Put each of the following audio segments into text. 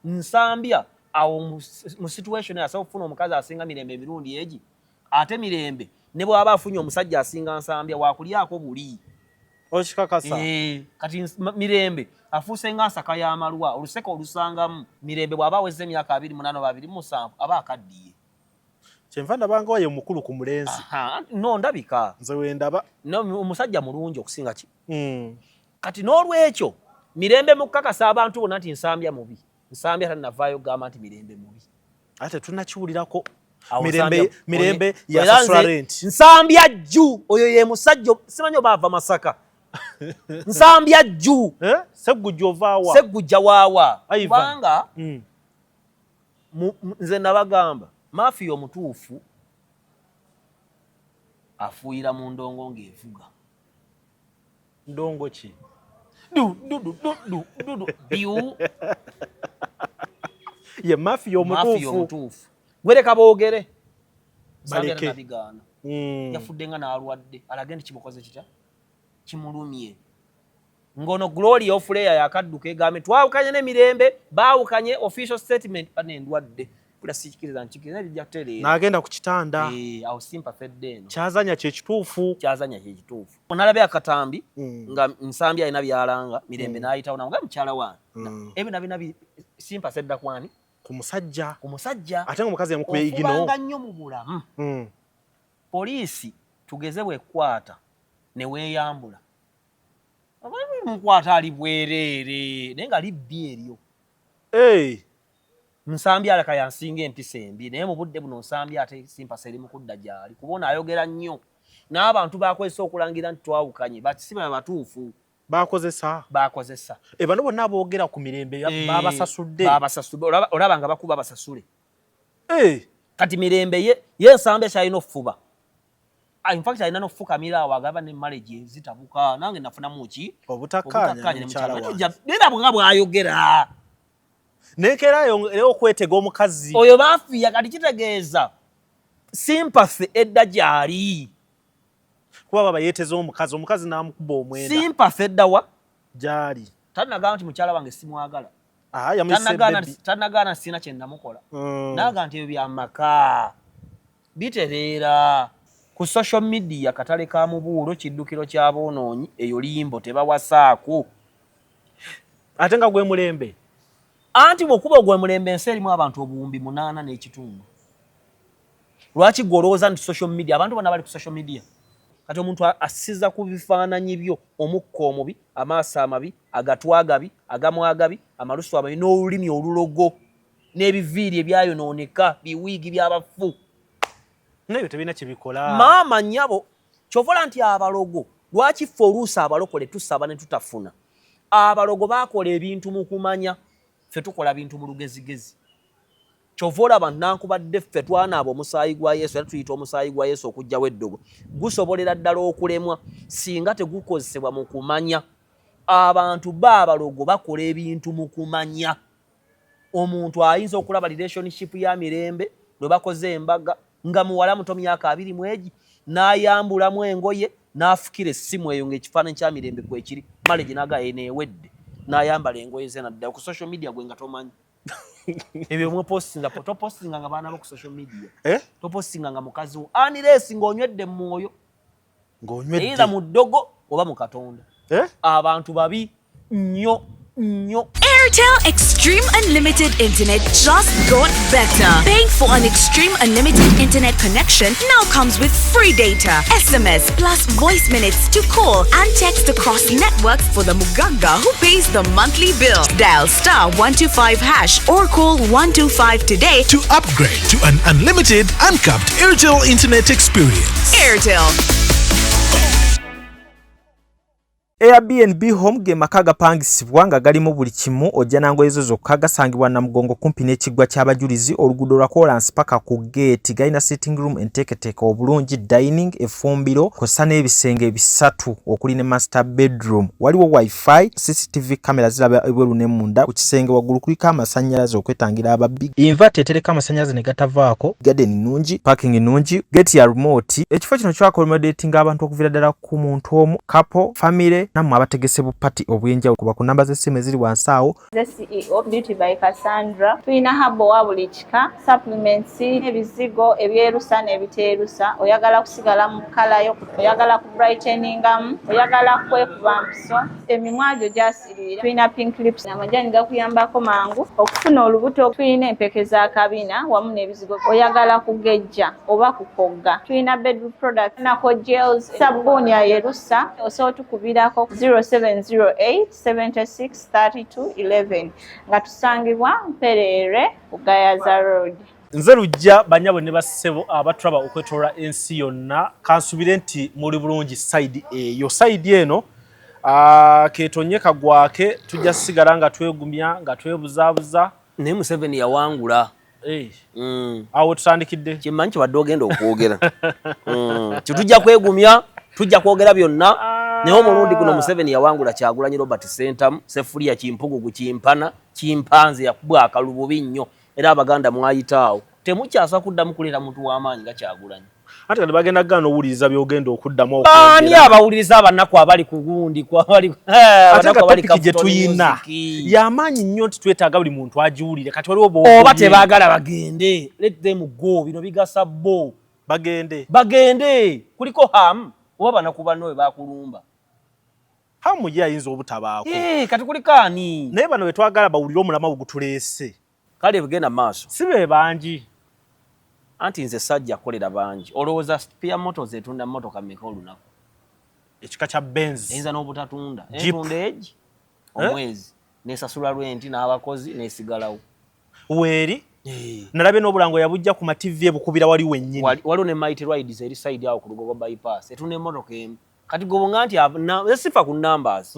Nsambya awo mu situation ya sofuna omukazi asinga Mirembe emirundi egi ate Mirembe ne bwaba afunye omusajja asinga Nsambya wakulyako buli okikakasa kati Mirembe afuse nga nsaka ya malwa oluseko olusangamu Mirembe bwaba weze emyaka 28 aba akaddiye kyenva ndabanga waye mukulu ku mulenzi no ndabika nze wendaba no omusajja mulungi okusinga ki kati n'olwekyo Mirembe mukakasa abantu bonna nti Nsambya mubi Nsambya tanavaayo gamba nti Mirembe mubi ate tunakiwulirako Mirembe yasasula rent Nsambya jju oyo ye musajja simanyo bava Masaka Nsambya jju Segujja waawa kubanga nze nabagamba Mafiya omutuufu afuuyira mu ndongo ng'evuga ndongo ki biu ye Mafiya omutuufu gwereka boogere baleke nabigaana yafudde nga n'alwadde alage nti kimukoze kitya kimulumye ngono Glory of Leya yakadduka egambe twawukanye ne Mirembe baawukanye official statement banendwadde sikiriza nchikiriza lijatelera nagenda ku kitanda awo sympathetic eno kyazanya kye kituufu onalabe akatambi nga Nsambya alina byalanga Mirembe n'ayitawo nga mukyala wange ebyo nabi sympathetic kwani ku musajja ate nga omukazi yamukubye igino kubanga nnyo mu bulamu poliisi tugeze bwekwata ne weeyambula mukwata ali bwereere naye nga libbi eryo Nsambya alaka yansinga empisa embi naye mu budde buno Nsambya ate simpasa eri mu kudda gyali kubona ayogera nnyo n'abantu bakozesa okulangira nti twawukanye bakisiba batuufu bakozesa bano bonna aboogera ku Mirembe babasasudde olaba nga bakuba basasule kati Mirembe ye Nsambya kyalina ofuba in fact alina n'ofukamira awo agaba ne marriage zitabuka nange nafunamu ki obutakkaanya mukyala wange nera bwanga bwayogera nekerayo leo kwetega omukazi oyo Mafiya kati kitegeeza sympathy edda gyali kuba baba yeteza omukazi n'amukuba omwenda sympathy edda wa gyali tanagamba nti mukyala wange simwagala tanagaana sina kye namukola naga nti ebyo byamaka bitereera ku social media katale ka mubuulo kiddukiro ky'aboonoonyi eyo limbo tebawasaako ate nga gwe Mulembe anti bwokuba gwe Mulembe ensi erimu abantu obuwumbi 8 n'ekitundu lwaki golooza nti social media abantu bonna bali ku social media kati omuntu asiza ku bifaananyi byo omukka omubi amaaso amabi agatwa agabi agamwa agabi amalusu amabi n'olulimi olulogo n'ebiviiri ebyayonooneka biwiigi by'abafu nebyo tebina kibikola maama nnyabo kyovola nti abalogo lwaki ffe oluusi abalokole tusaba ne tutafuna abalogo baakola ebintu mu kumanya ffe tukola bintu mu lugezigezi kyovola bannankubadde ffe twanaaba omusaayi gwa Yesu era tuyita omusaayi gwa Yesu okujjawo eddogo gusobolera ddala okulemwa singa tegukozesebwa mu kumanya abantu abalogo bakola ebintu mu kumanya omuntu ayinza okulaba relationship ya Mirembe lwe bakoze embaga nga muwala muto myaka 20 mwegi n'ayambulamu engoye n'afukira essimu eyo ng'ekifaananyi kya Mirembe kwekiri marriage naga eneewedde n'ayambala engoye ze nadda ku social media gwe nga tomanyi ebyo mwepostinga topostinga nga baana bo ku social media topostinga nga mukazi wo aniresi ng'onywedde mu mwoyo eyinza mu ddogo oba mu Katonda abantu babi nnyo Airtel Extreme Unlimited Internet just got better. Paying for an Extreme Unlimited Internet connection now comes with free data, SMS plus voice minutes to call and text across networks for the Muganga who pays the monthly bill. Dial *125# or call 125 today to upgrade to an unlimited, uncapped Airtel Internet experience. Airtel. Airbnb home ge maka gapangisibwa nga galimu buli kimu ojja nangoye zo zokka gasangibwa na Mugongo kumpi n'ekiggwa ky'abajulizi oluguudo lwa Kolansi paka ku gate galina sitting room enteeketeke obulungi dining efumbiro kosa n'ebisenge bisatu okuli ne master bedroom waliwo wifi CCTV kamera ziraba ebweru ne munda ku kisenge waggulu kuliko amasannyalaze okwetangira ababbi inverter etereka amasannyalaze ne gatavaako garden nungi parking nungi gate ya remote ekifo kino kyakomodating abantu okuvira ddala ku muntu omu couple family muwulire nammwe abategese bu pati obw'enjawulo kuba ku namba z'essimu eziri wansi awo. The CEO Beauty by Cassandra. Tulina habo wa buli kika, supplements, ebizigo ebyerusa n'ebiteerusa. Oyagala kusigala mu kala yo, oyagala ku brighteningamu, oyagala kwekuba mpiso, emimwa gyo gyasirira. Tulina pink lips amajani gakuyambako mangu okufuna olubuto. Tulina empeke za kabina wamu n'ebizigo oyagala kugejja oba kukogga. Tulina bedroom product nako gels, sabuni ya yerusa osobola tukubirako 0708 76 32 11 nga tusangibwa Mperere Bugayaza Road. Nze lujja banyabo ne bassebo abatraba okwetola ensi yonna kansubire nti muri bulungi side eyo side eno ketonye kagwake tujja sigala nga twegumya nga twebuzabuza ne Museveni yawangula. Awo tutandikidde kimanyi kibadde ogenda okwogera. Tujja kwegumya tujja kwogera byonna naye omulundi guno Museveni yawangula Kyagulanyi Robert Sentamu Sefulia Kimpugugu Kimpana Kimpanze yakubwa akalububi nnyo era abaganda mwayitaawo temukyasa kuddamu kulera muntu w'amaanyi nga Kyagulanyi. ate kati bagenda gano owuliriza byogenda okuddamu ani abawuliriza abannaku abali ku gundi kwabali ate topiki gye tuyina y'amaanyi nnyo nti twetaaga buli muntu agiwulire kati waliwo oba tebaagala bagende let them go bino bigasa bo bagende kuliko hamu oba banaku banno we bakulumba hamu ye ayinza obutabaako kati kuliko ani naye bano betwagala bawulire omulama ogutuleese kale bigenda maaso si be bangi anti nze sajja akolera bangi olowooza Spear Motors etunda mmotoka mmeka olunaku ekika kya Benz eyinza n'obutatunda etunda egi omwezi nesasula rwenti n'abakozi nesigalawo weeri nalabye n'obulango yabujja ku mativi ebukubira wali wennyini waliwo ne Mighty Rides eri side awo ku Lugogo bypass etunda emmotoka emu kati gobonga nti sifa ku numbers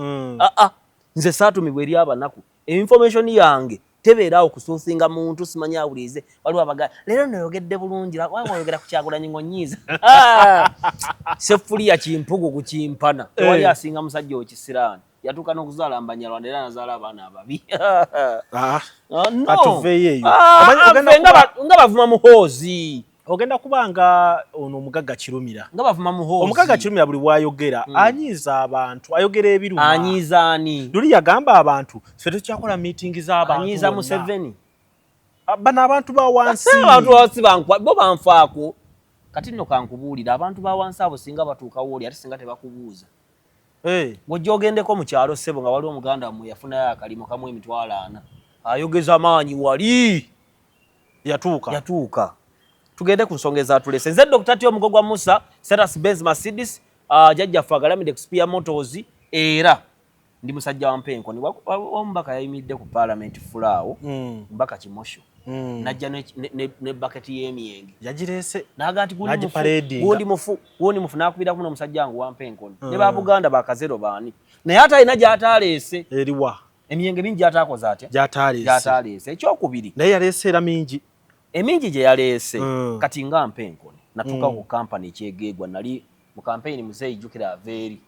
nze saatumibwa eri abanaku information yange tebeeraawo kusuusinga muntu simanyi awulirize waliwo abagala leero noyogedde bulungi wayogera ku Kyagulanyi ngonyiiza Sefulia Kimpugugu Kimpana wali asinga musajja okisiraani yatuuka n'okuzaala Mbanyarwanda era nazaala abaana ababi nga bavuma muhoozi ogenda kubanga ono omugagga Kirumira nga bavuma muhoozi omugagga Kirumira buli wayogera anyiiza abantu ayogera ebiruma anyiiza ani luli yagamba abantu ffe tukyakola meeting z'abantu anyiiza Museveni bano abantu ba wansi abantu wansi bo banfaako kati nno kankubuulira abantu ba wansi abo singa batuukawo oli ate singa tebakubuuza ng'ojja ogendeko mu kyalo ssebo nga waliwo omuganda wammwe yafunayo akalimo kamu emitwalo 4 ayogeza maanyi wali yatuuka tugende ku nsonga ezatulese nze Dr. Tio Mugogwa Musa Ceres Benz Mercedes jjajjaffe agalamidde ku Spear Motors era ndi musajja wa Mpenkoni omubaka yayimiridde ku Parliament fulaawo mbaka Kimosho najja ne bucket y'emyenge yagireese naga nti gundi mufu nakubira kuno omusajja wange wa Mpenkoni ne ba Buganda bakazero baani naye ate alina gy'ataleese eriwa emyenge mingi gy'ataakoze atya gy'ataleese ekyokubiri naye yaleese era mingi emingi gye yaleese kati nga Mpenkoni natuuka ku kampani ekyegeegwa nali mu campaign muzeeyi jjukira aveeri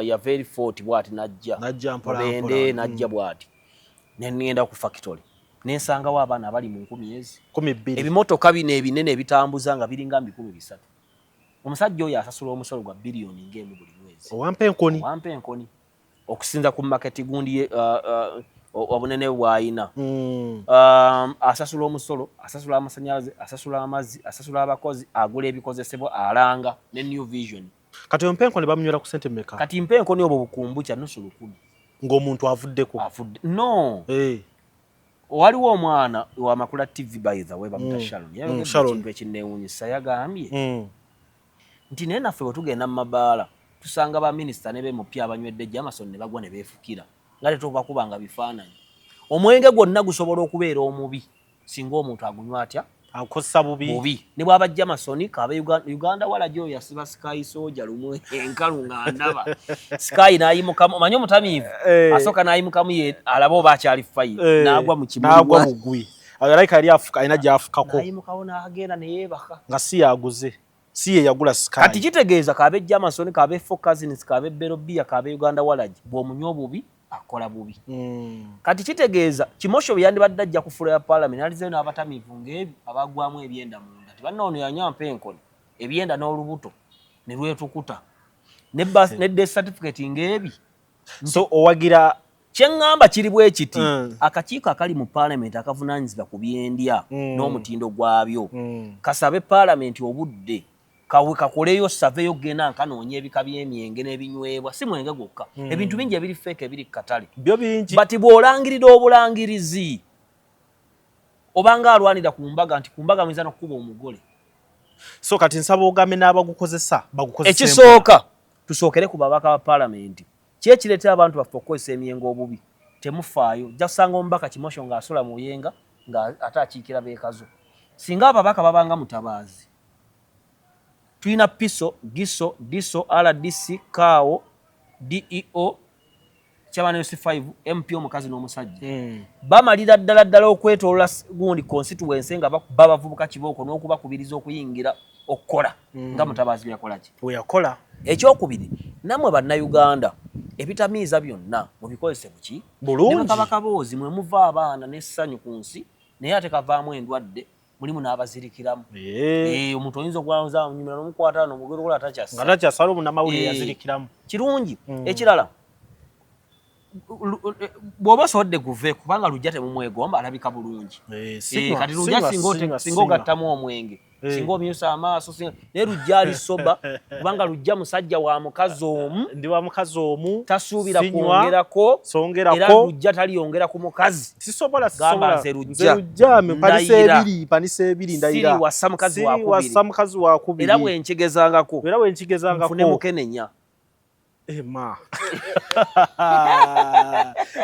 ya very 40 bwati najja Bende najja bwati nengenda ku factory nensangawo abaana abali mu 10 ebimotoka bino ebinene ebitambuza nga biringa 13 omusajja oyo asasula omusolo gwa biliyoni ng'emu buli mwezi owampenkoni okusinza ku market gundi obunene bwayina asasula omusolo asasula amasannyalaze asasula amazzi asasula abakozi agula ebikozesebwa alanga ne New Vision kati Mpenkoni bamunywera ku sente mmeka kati Mpenkoni obwo bukumbukya nusu 10 ng'omuntu avuddeko no waliwo omwana wa Makula TV by the way bamuta Sharon ekinneewuunyisa yagambye nti naye naffe bwe tugenda mu mabaala tusanga baminisita ne bemupya abanywedde Jameson ne bagwa ne beefukira nga tetubakubanga bifaananyi omwenge gwonna gusobola okubeera omubi singa omuntu agunywa atya akosa bubi ne bwaba Jameson kabe Uganda wala gyo yasiba Sky Soja lumwe enkalu nga ndaba Sky nayimukamu manyo mutamivu asoka nayimukamu ye alabo bakyali fine nagwa mu kibuga nagwa mugwi agarayika ali afuka ina gyafukako nayimukawo n'agenda ne yeebaka nga si yaguze si ye yagula Sky kati kitegeeza kabe Jameson kabe Four Cousins kabe Berobia kabe Uganda wala bwo munyo bubi akola bubi kati kitegeeza Kimosho byandibadde ajja kufula ya Parliament alize n'abatamivu ng'ebi abagwamu ebyenda munda tibanna ono yanywa Mpenkoni ebyenda n'olubuto ne lwetukuta ne death certificate ngebi. So owagira Kyengamba kiri bwe kiti akakiiko akali mu parliament akavunaanyizibwa ku byendya n'omutindo gwabyo kasabe parliament obudde kakoleyo survey ogenda nkanoonye ebika by'emyenge n'ebinywebwa si mwenge gwokka ebintu bingi ebiri fake ebiri katale byo bingi bati bw'olangirira obulangirizi obanga alwanira ku mbaga nti ku mbaga mwiza n'okkuba omugole so kati nsaba ogambe n'abagukozesa bagukozesa ekisooka tusookere ku babaka ba parliament kyekireetera abantu baffe okukozesa emyengo obubi temufaayo ojja kusanga omubaka kimosho ng'asula mu yenga nga ate akiikira beekazo singa ababaka babanga mutabaazi tulina piso giso diso rdc kao deo chairman c5 mp omukazi n'omusajja bamalira ddala okwetolola gundi constituency nga bakuba bavubuka kibooko n'okubakubiriza okuyingira okukola nga mutabaazi byakola ki bweyakola ekyokubiri namwe bannayuganda ebitamiiza byonna mubikozese buki bulungi bakabakaboozi mwe muva abaana n'essanyu ku nsi naye ate kavaamu endwadde mulimu n'abazirikiramu omuntu oyinza okwanza nyumira n'omukwata n'omugero gola atakyasa nga takyasala omunamawulire yazirikiramu kirungi ekirala bw'oba osodde guve kubanga lujja temumwegomba alabika bulungi kati lujja singa ogattamu omwenge singa omyusa amaaso naye lujja alisoba kubanga lujja musajja wa mukazi omu ndi wa mukazi omu tasuubira kwongerako era lujja taliyongera ku mukazi sisobola nze lujja panisa ebiri ndayira siri wassa mukazi wakubiri era bwenkigezangako nfune mukenenya Ema.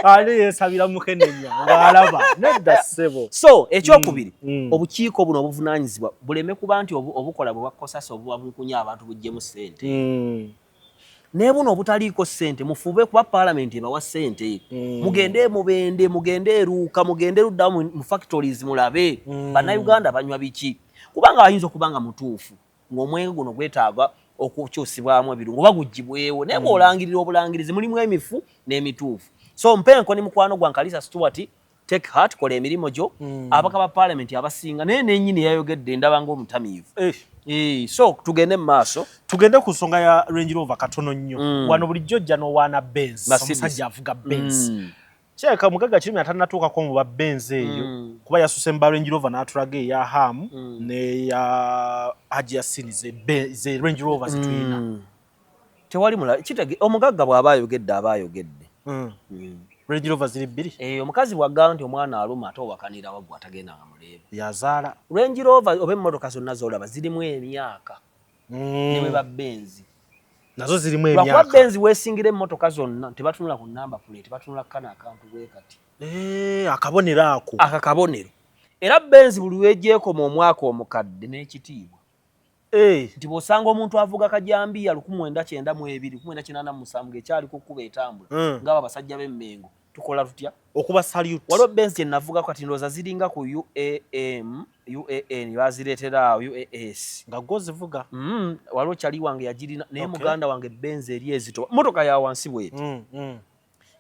Ali yesabira mukenenya ngaalaba nedda ssebo. So ekyokubiri obukiiko buno obuvunaanyizibwa buleme kuba nti obukola bwe bakosasa obuwabukunya abantu bujjemu ssente. Ne buno obutaliiko ssente mufube kuba parliament ebawa ssente. Mugende mubende mugende eruuka mugende ludda mu factories mulabe. Bannayuganda banywa biki kubanga ayinza okubanga mutuufu ng'omwenge guno gwetaaga okukyusibwamu ebirungo bagugibwewo naye bw'olangirira obulangirizi mulimu emifu n'emituufu so mpenko ne mukwano gwa Nkalisa Stuart take heart kola emirimu gyo abaka ba parliament abasinga naye nennyini yayogedde ndaba ng'omutamiivu so tugende mu maaso tugende ku nsonga ya Range Rover katono nnyo wano bulijjo jja n'owaana Benz omusajja avuga Benz kyeka mugaga kirimi atanatuukako mu ba Benz eyo kuba yasuse mba Range Rover n'atulaga eya Ham ne ya Haji Yasin ze Range Rover zituyina tewali kitege omugagga bw'aba ayogedde Range Rover ziri bbiri omukazi bw'agamba nti omwana aluma ate owakanira waggwa atagenda nga muleeba yazaala Range Rover oba emmotoka zonna z'olaba zirimu emyaka ne bwe ba Benz nazo zirimu emyaka lwakuba Benz weesingira emmotoka zonna tebatunula ku namba plate tebatunula kana akantu bwe kati akabonero ako akakabonero era Benz buli weegyekoma omwaka omukadde n'ekitiibwa nti bw'osanga omuntu avuga kajambiya 1992 ekyali ku kkuba etambula ng'abo abasajja b'emmengo tukola tutya okuba salute waliwo Benz gye navuga kati ndowooza ziringa ku UAN bazireetera awo UAS nga gozivuga waliwo kyali wange yagirina naye muganda wange Benz eri ezito motoka ya wansi bweti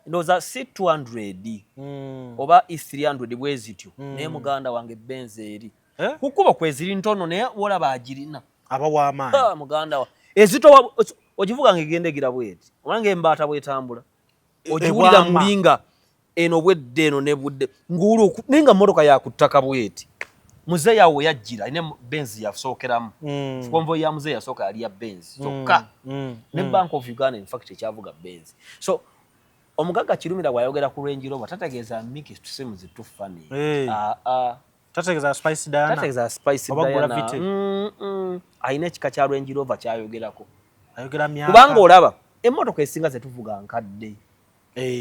ndowooza C200 oba E300 bwe zityo naye muganda wange Benz eri ku kkubo kweziri ntono naye wolaba agirina aba w'amaanyi muganda wa ezito ogivuga ng'egendegira bweti omange embaata bwetambula ogiwulira mulinga eno bwedde eno ne budde ngulu ninga motoka ya kuttaka bweti muze yawe yajjira ine Benz yasookeramu konvoy ya muze yasooka yali ya Benz sokka ne Bank of Uganda in fact ekyavuga Benz so omugagga kirumira bwayogera ku Range Rover tategeeza miki tusimu zitufani tategeeza Spice Diana ayina ekika kya Range Rover kyayogerako ayogera myaka kubanga olaba emmotoka esinga zetuvuga nkadde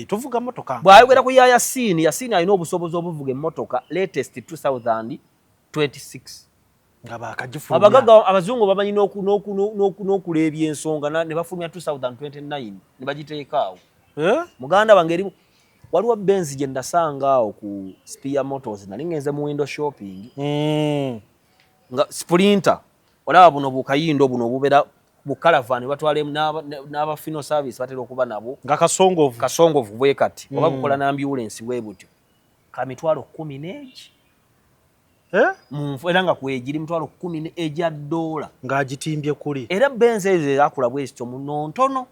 tuvuga motoka bwayogera ku Yasin alina obusobozi obuvuga emmotoka latest 2026 nga bakagifulumya abagagga abazungu bamanyi n'okuleebya ensonga ne bafulumya 2029 ne bagiteekaawo muganda wange erimu waliwo Benz gye ndasanga awo ku Spear Motors nali ngenze mu window shopping nga Sprinter olaba buno bukayindo buno obubera bukalavani batwale n'aba final service batera okuba nabo nga kasongovu bwe kati oba bukola na ambulance bwe butyo ka mitwalo 10 n'egi era nga kwegiri $10,000 ejja $. ng'agitimbye kuli. Era Benz ezo zakula bwesityo muno ntono.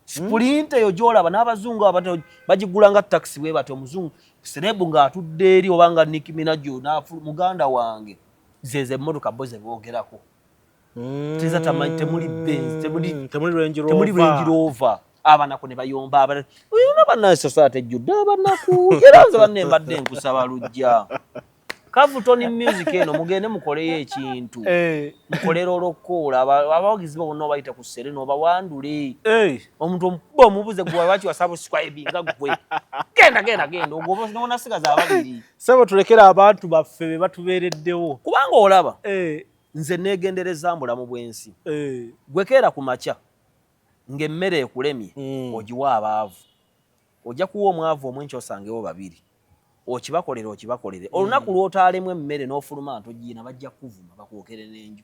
Sprinter yo gyolaba n'abazungu abato bagigula nga taxi bwe batyo omuzungu serebu ng'atudde eri oba nga Nicki Minaj muganda wange zeze emmotoka bo ze boogerako. Teza tamanyi temuli Benz temuli Range Rover abanako ne bayomba abana uyo bannansi society ejjudde abanaku era nze banne mbadde nkusaba lujja Kavutoni music eno mugende mukoleyo ekintu mukolera olokoola abawagizi bonna obayita ku ssere n'obawandule omuntu omubuze gwe waki wasubscribe nga gwe genda ogoba n'onasigaza ababiri sebo tulekera abantu baffe be batubeereddewo kubanga olaba nze neegendereza mbulamu bw'ensi gwekeera ku makya ng'emmere ekulemye ogiwa abaavu ojja kuwa omwavu omwenki osangewo babiri okibakolere olunaku lw'otaalemu emmere n'ofuluma ntogiina bajja kuvuma bakwokere n'enju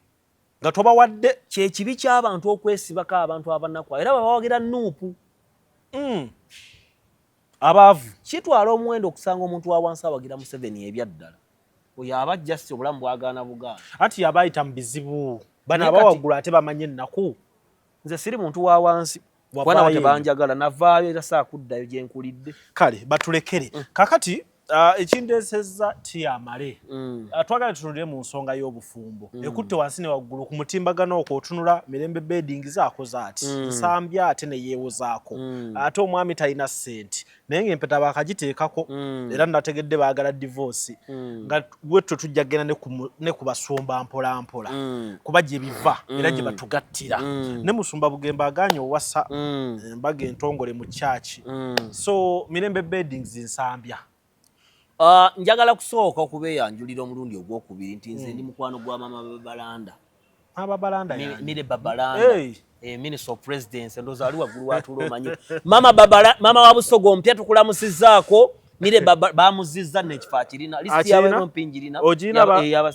nga tobawadde kyekibi ky'abantu okwesibako abantu abanaku era babawagira nuupu abaavu kitwala omuwendo okusanga omuntu wa wansi awagira Museveni ebyaddala oyo aba just obulamu bwagaana bugaana anti yabayita mu bizibu bano abawaggulu ate bamanye ennaku nze siri muntu wa wansi bwana wate banjagala navaayo era saakuddayo gye nkulidde kale batulekere kakati ekindeesezza tiyamale twagala tutunulire mu nsonga y'obufumbo ekutte wansi ne waggulu ku mutimbagano okwo otunula Mirembe Bedding zaakoze ati nsambya ate ne yeewozaako ate omwami talina ssenti naye ng'empeta baakagiteekako era nategedde baagala divorce nga bwetto tujja genda ne ku basumba mpolampola kuba gye biva era gye batugattira ne musumba Bugembe agaanye owasa embaga entongole mu kyaki so Mirembe Bedding nsambya njagala kusooka okubeeyanjulira omulundi ogwokubiri nti nze ndi mukwano gwa Mama Babalanda Mire Babalanda Minister of Presidency ndoza ali waggulu watulo omanyi Mama wa Busogo mpya tukulamusizaako Mire bamuzizza n'ekifo kirina listi y'abantu mpinjirina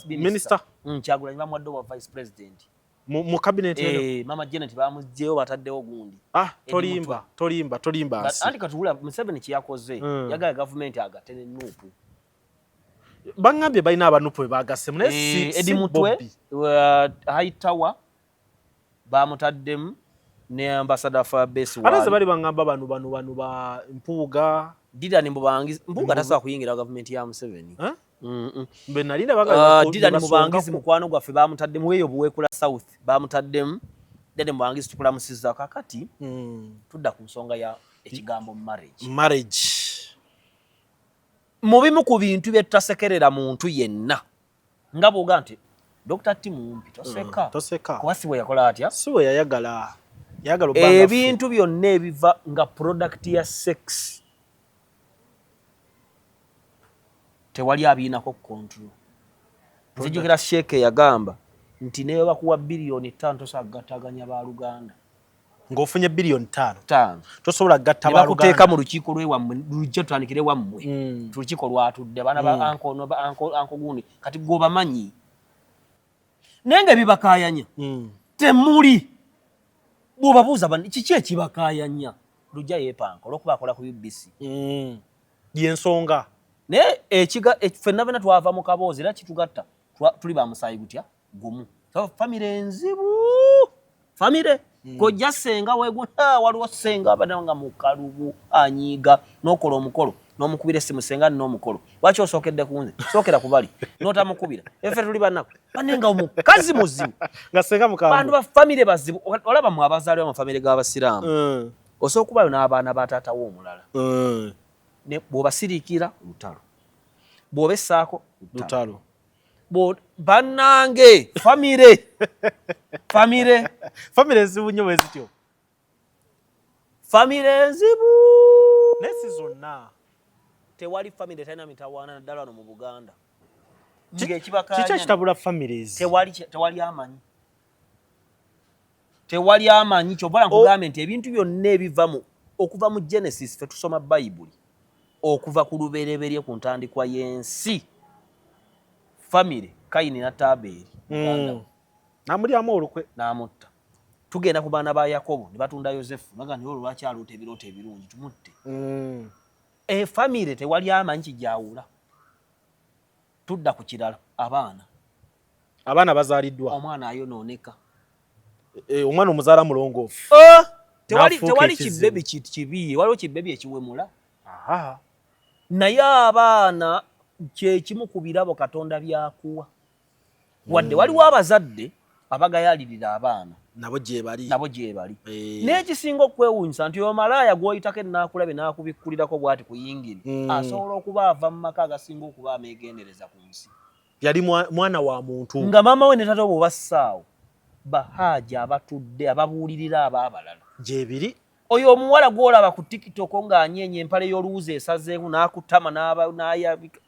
Minister Kyagulanyi bamwadde wa Vice President mu cabinet eno Mama Janet bamuzjeyo bataddewo gundi tolimba anti katubula Museveni kiyakoze yagala government agatene nuupu bangambye balina abanupu be bagassemu naye Edi Mutwe Hightower bamutaddemu ne ambassador Fabesi wa ate bali bangamba bano ba Mpuuga Didani Mubangizi Mpuuga tasobola kuyingira government ya Museveni mbe nalinda baga Didani Mubangizi mukwano gwaffe bamutaddemu weyo buweekula South bamutaddemu Didani Mubangizi tukulamusiza kakati tudda ku nsonga ya ekigambo marriage mubimu ku bintu bye tutasekerera muntu yenna nga bwoga nti Dr. Timumpi toseka kuba si bwe yakola atya si bwe yayagala ebintu byonna ebiva nga product ya sex tewali abiinako control nzijukira Sheikh yagamba nti newe bakuwa bilioni 5 tosagattaganya ba Luganda ng'ofunye bilioni 5 tosobola gatta ba Luganda bakuteeka mu lukiiko lw'ewammwe lujja tutandikire wammwe lukiiko lwatudde abaana ba anko gundi kati gobamanyi naye nga bibakaayanya temuli bw'obabuuza kiki ekibakaayanya lujja yeepanka olw'okuba akola ku UBC y'ensonga naye ffenna bena twava mu kaboozi era kitugatta tuli ba musaayi gutya gumu famire enzibu famire kojja senga waliwo senga abadde nga mukalubu anyiiga n'okola omukolo n'omukubira essimu senga n'omukolo lwaki osookedde ku nze sookera ku bali n'otamukubira effe tuli bannaku banne nga omukazi muzibu nga senga mukambwe bantu ba famire bazibu olaba mu abazaalibwa mu famire g'abasiraamu osobola okubayo n'abaana ba taata w'omulala bw'obasiriikira lutalo bw'obessaako lutalo bannange famire enzibu nnyo bwe zityo famire enzibu nesi zonna tewali famire talina mitawaana naddala wano mu Buganda kiki kitabula families tewali amanyi kyobala nkugambe nti ebintu byonna ebivamu okuva mu Genesis fe tusoma Bayibuli okuva ku lubereberye ku ntandikwa y'ensi famire Kayini na Tabeeri namulyamu olukwe n'amutta tugenda ku baana ba Yakobo ne batunda Yosefu naga nti olwo lwaki aluuta ebirooto ebirungi tumutte famire tewali amanyi kijawula tudda ku kirala abaana bazaliddwa omwana ayonooneka omwana omuzaala mulongoofu tewali kibebi kibi waliwo kibebi ekiwemula naye abaana kyekimu ku birabo Katonda byakuwa wadde waliwo abazadde abagayalirira abaana nabo gye bali n'ekisinga okwewuunyisa nti omalaaya gw'oyitako ennaakulabe n'akubikkulirako bw'ati kuyingire asobola okuba ava mu maka agasinga okuba ameegendereza ku nsi yali mwana wa muntu nga maama we ne taata bwe bassaawo bahaaja abatudde ababuulirira abaabalala gyebiri oyo omuwala gw'olaba ku TikTok ng'anyeenya empale y'oluuzi esazeeku n'akutama n'ayabika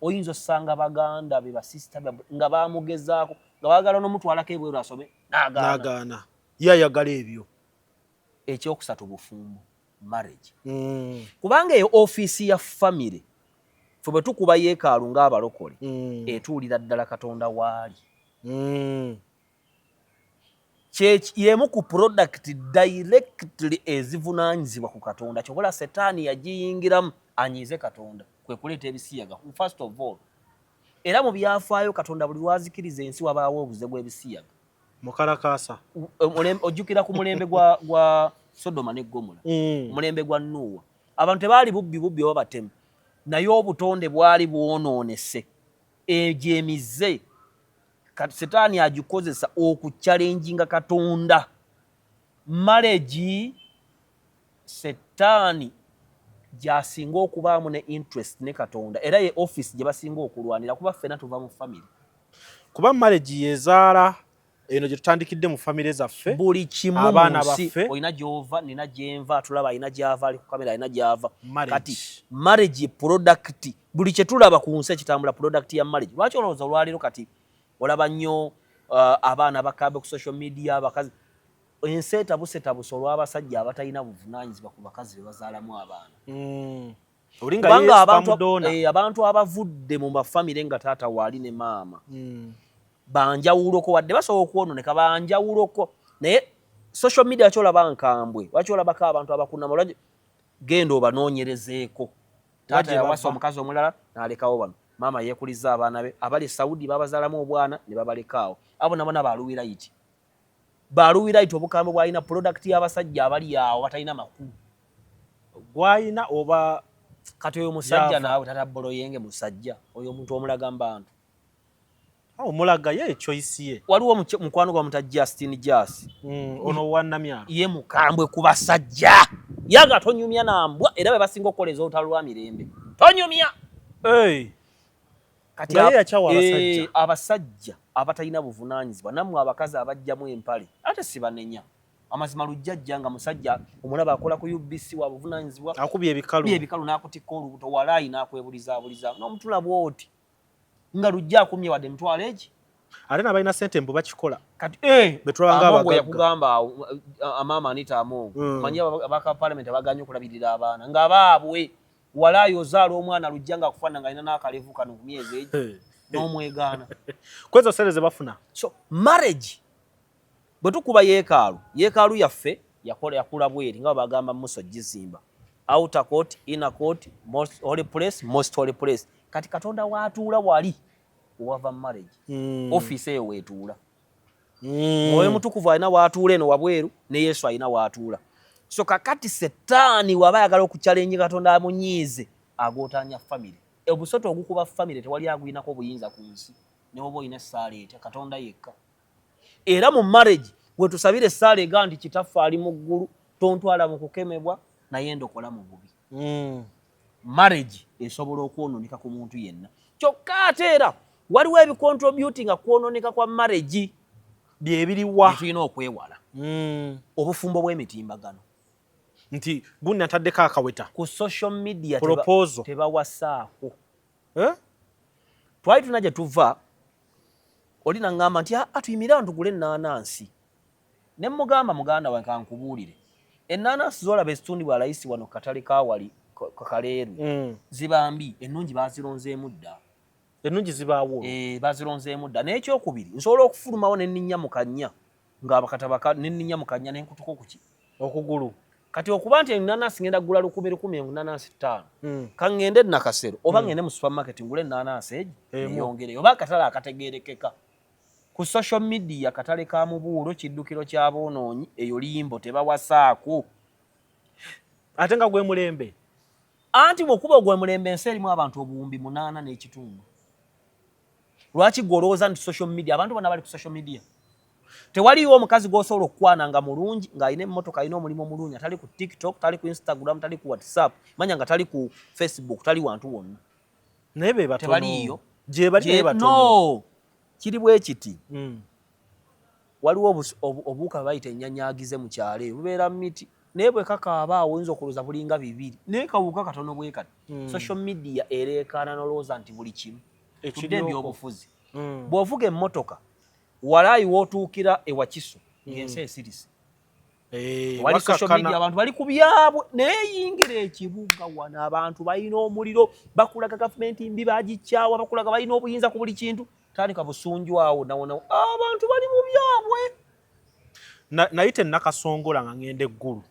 oyinza osanga baganda be basisita nga baamugezaako nga baagala n'omutwalako ebweru asome n'agaana ye ayagala ebyo. Ekyokusatu bufumbo marriage kubanga eyo ofiisi ya famire ffe bwe tukuba yeekaalu ng'abalokole etuulira ddala Katonda waali yemu ku product directly ezivunaanyizibwa ku Katonda kyobola setaani yagiyingiramu anyiize Katonda kwe kuleeta ebisiyaga first of all era mu byafaayo Katonda buli lwazikiriza ensi wabaawo obuze bw'ebisiyaga mukalakasa ojjukira ku mulembe gwa Sodoma ne Gomora mulembe gwa Nuuwa abantu tebaali bubbi oba batemu naye obutonde bwali bwonoonese egyemize setaani agikozesa okuchallenginga Katonda marriage setaani gyasinga okubaamu ne interest ne Katonda era ye office gye basinga okulwanira kuba ffena tuva mu family kuba marriage yezaala eno gye tutandikidde mu famire zaffe buli kimu abaana baffe olina gy'ova nina gyenva atulaba alina gy'ava ali ku kamera alina gy'ava kati marriage product buli kye tulaba ku nsi ekitambula product ya marriage lwaki olowooza olwaliro kati olaba nnyo abaana bakaabe ku social media abakazi ensi etabusetabuse olw'abasajja abatalina buvunaanyizibwa ku bakazi be bazaalamu abaana kubanga abantu abavudde mu mafamire nga taata waali ne maama banjawuloko wadde basobola okwononeka banjawuloko naye social media kyolaba nkambwe lwaki olabako abantu abakunama olwaki genda obanoonyerezeeko taata yawasa omukazi omulala n'alekawo bano maama yeekuliza abaana be abali Saudi babazaalamu obwana ne babalekaawo abo nabo baluwirayiti obukambwe bwalina product y'abasajja abali awo batalina makulu gwalina oba kati oyo musajja naawe tatabboloyenge musajja oyo omuntu omulaga mbantu omulaga ye choice ye waliwo mukwano gwa muta Justin Jas ono wannamyalo ye mukambwe ku basajja yaga tonyumya nambwa era be basinga okukoleza olutalo lwa mirembe tonyumya kati abasajja abatalina buvunaanyizibwa nammwe abakazi abajjamu empale ate sibanenya amazima lujjajja nga musajja omulaba akola ku UBC wa buvunaanyizibwa akubye ebikalu n'akutikka olubuto walaayi n'akwebulizabuliza n'omutula bwoti nga lujja akumye wadde mutwala eki ate n'abalina ssente mbu bakikola kati Amongo yakugamba amaama Anita Amongo manyi abaka parliament abaganye okulabirira abaana nga baabwe walaayi ozaala omwana lujja nga akufaana nga alina n'akalevu kano ku myezi egi n'omwegaana kwezo sere ze bafuna so marriage bwe tukuba yeekaalu yaffe yakula bweri nga bagamba Musa gizimba outer court inner court most holy place kati Katonda waatuula wali owava marriage office eyo weetuula Mwoyo Mutukuvu alina waatuula eno wabweru ne Yesu alina waatuula so kakati setaani waba ayagala okuchallenge Katonda amunyiize agootaanya family obusoto ogukuba family tewali aguyinako buyinza ku nsi ne oba olina essaala etya Katonda yekka era mu marriage wetusabire essaala ega nti kitaffe ali mu ggulu tontwala mu kukemebwa naye ndokola mu bubi marriage esobola okwononeka ku muntu yenna kyokka ate era waliwo ebicontributinga kwononeka kwa marriage byebiriwa tulina okwewala obufumbo bw'emitimbagano nti bunne ataddeko akaweta ku social media tebawasaako twali tuna gye tuva oli naŋŋamba nti atuyimire awo tugule ennaanansi ne mugamba muganda wange kankubuulire ennaanansi z'olaba ezitundibwa alayisi wano katale kawali kakaleeru ziba mbi ennungi bazironzeemu dda ennungi zibaawo bazironzeemu dda naye ekyokubiri nsobola okufulumawo nenninnya mu kannya ng'abakatabaka nenninnya mu kannya nenkutuka okuki okugulu kati okuba nti enanasi ngenda gula 10,000 enanasi 5 kangende nakasero oba ngende mu supermarket ngule enanasi ejo eyongere oba katala akategerekeka ku social media katale ka mubuulo kiddukiro kya bonoonyi eyo limbo tebawasaako ate nga gwe mulembe anti bw'okuba gwe mulembe ensi erimu abantu obuwumbi 8 n'ekitundu lwaki gwolowooza nti social media abantu bonna bali ku social media tewaliwo omukazi gw'osobola okukwana nga mulungi ng'alina emmotoka alina omulimu omulungi atali ku TikTok tali ku Instagram tali ku WhatsApp manya nga tali ku Facebook tali wantu wonna naye be batono tebaliyo gye bali batono no kiri bwe kiti waliwo obuuka bayita ennyanyagize mu kyalo bubeera miti naye bwe kakaaba awo oyinza okulooza bulinga 2 naye kawuka katono bwe kati social media ereekaana n'olowooza nti buli kimu tudde ebyobufuzi bw'ovuga emmotoka walaayi wootuukira ewakiso ng'ensi esirise wali social media abantu bali ku byabwe neeyingira ekibuga wano abantu balina omuliro bakulaga gavumenti mbi bagikyawa bakulaga balina obuyinza ku buli kintu tandika busunju awo nawona abantu bali mu byabwe nayite nakasongola nga ngende eggulu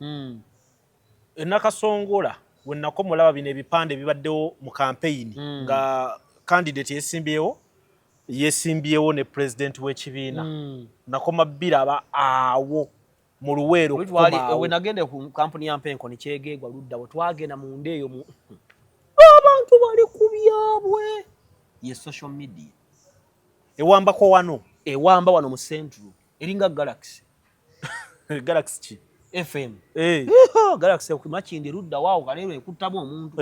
enakasongola we nakomolaba bino ebipande bibaddewo mu kampeyini nga candidate yesimbyewo ne president w'ekibiina nakoma biraba awo mu luweero we nagende ku kampuni ya Mpenko ne kyegeegwa ludda bwe twagenda mu ndeeyo abantu bali ku byabwe ye social media ewambako wano ewamba wano mu central eringa Galaxy Galaxy ki FM Galaxy ku Makindi ludda waawo kaleero ekuttamu omuntu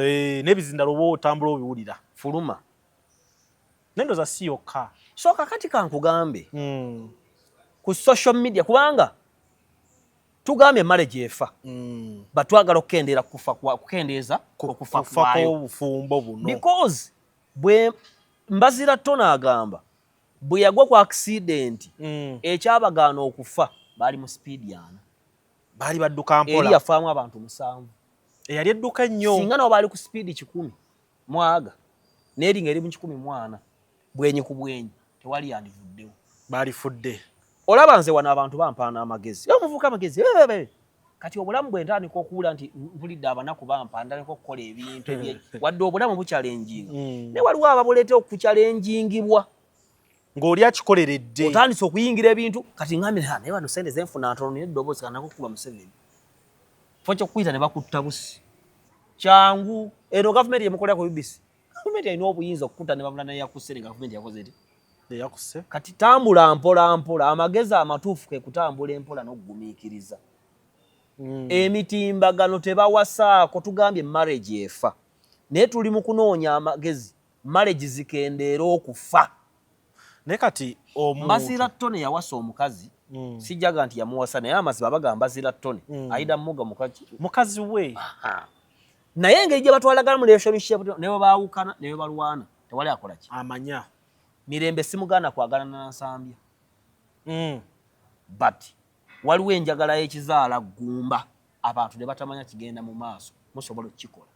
n'ebizinda lobo otambula obiwulira fuluma nendo za siyoka so kakati kankugambe ku social media kubanga tugambe marriage efa batwagala okukendera kufa kukendeeza okufa kwayo obufumbo buno because bwe mbazira tona agamba bwe yagwa ku accident ekyabagaana okufa bali mu speed yana bali badduka mpola eri yafaamu abantu 7 eyali edduka nnyo singa nabo bali ku speed 10 mwaga neri ngeri mu 10 bwenyi ku bwenyi tewali yandivuddewo bali fudde olaba nze wana abantu bampaana amagezi omuvuka amagezi kati obulamu bwe ntandika okuwula nti mpulidde abanaku bampanda niko okukola ebintu wadde obulamu buchallenging ne waliwo ababuleeta okuchallengingibwa ng'oli akikoleredde otandise okuyingira ebintu kati ngambe naye bano sente zenfuna ntono n'eddoboozi kanako kuba Museveni fo kyokuyita ne bakutta busi kyangu eno gavumenti yemukolera ku UBC gavumenti alina obuyinza okutta ne babula naye yakusse ne gavumenti yakoze eti yakuse kati tambula mpola mpola amagezi amatuufu ke kutambula empola n'okugumiikiriza emitimbagano tebawasaako tugambye marriage efa naye tuli mu kunoonya amagezi marriage zikendeera okufa naye kati Mbazira Ttone yawasa omukazi sijjaga nti yamuwasa naye amazima bagamba Mbazira Ttone ayida muga mukazi we naye engeri gye batwalagana mu relationship ne bwe baawukana ne bwe balwana tewali akola ki amanya mirembe simugaana kwagalana na Nsambya but waliwo enjagala y'ekizaala ggumba abantu ne batamanya kigenda mu maaso musobola okukikola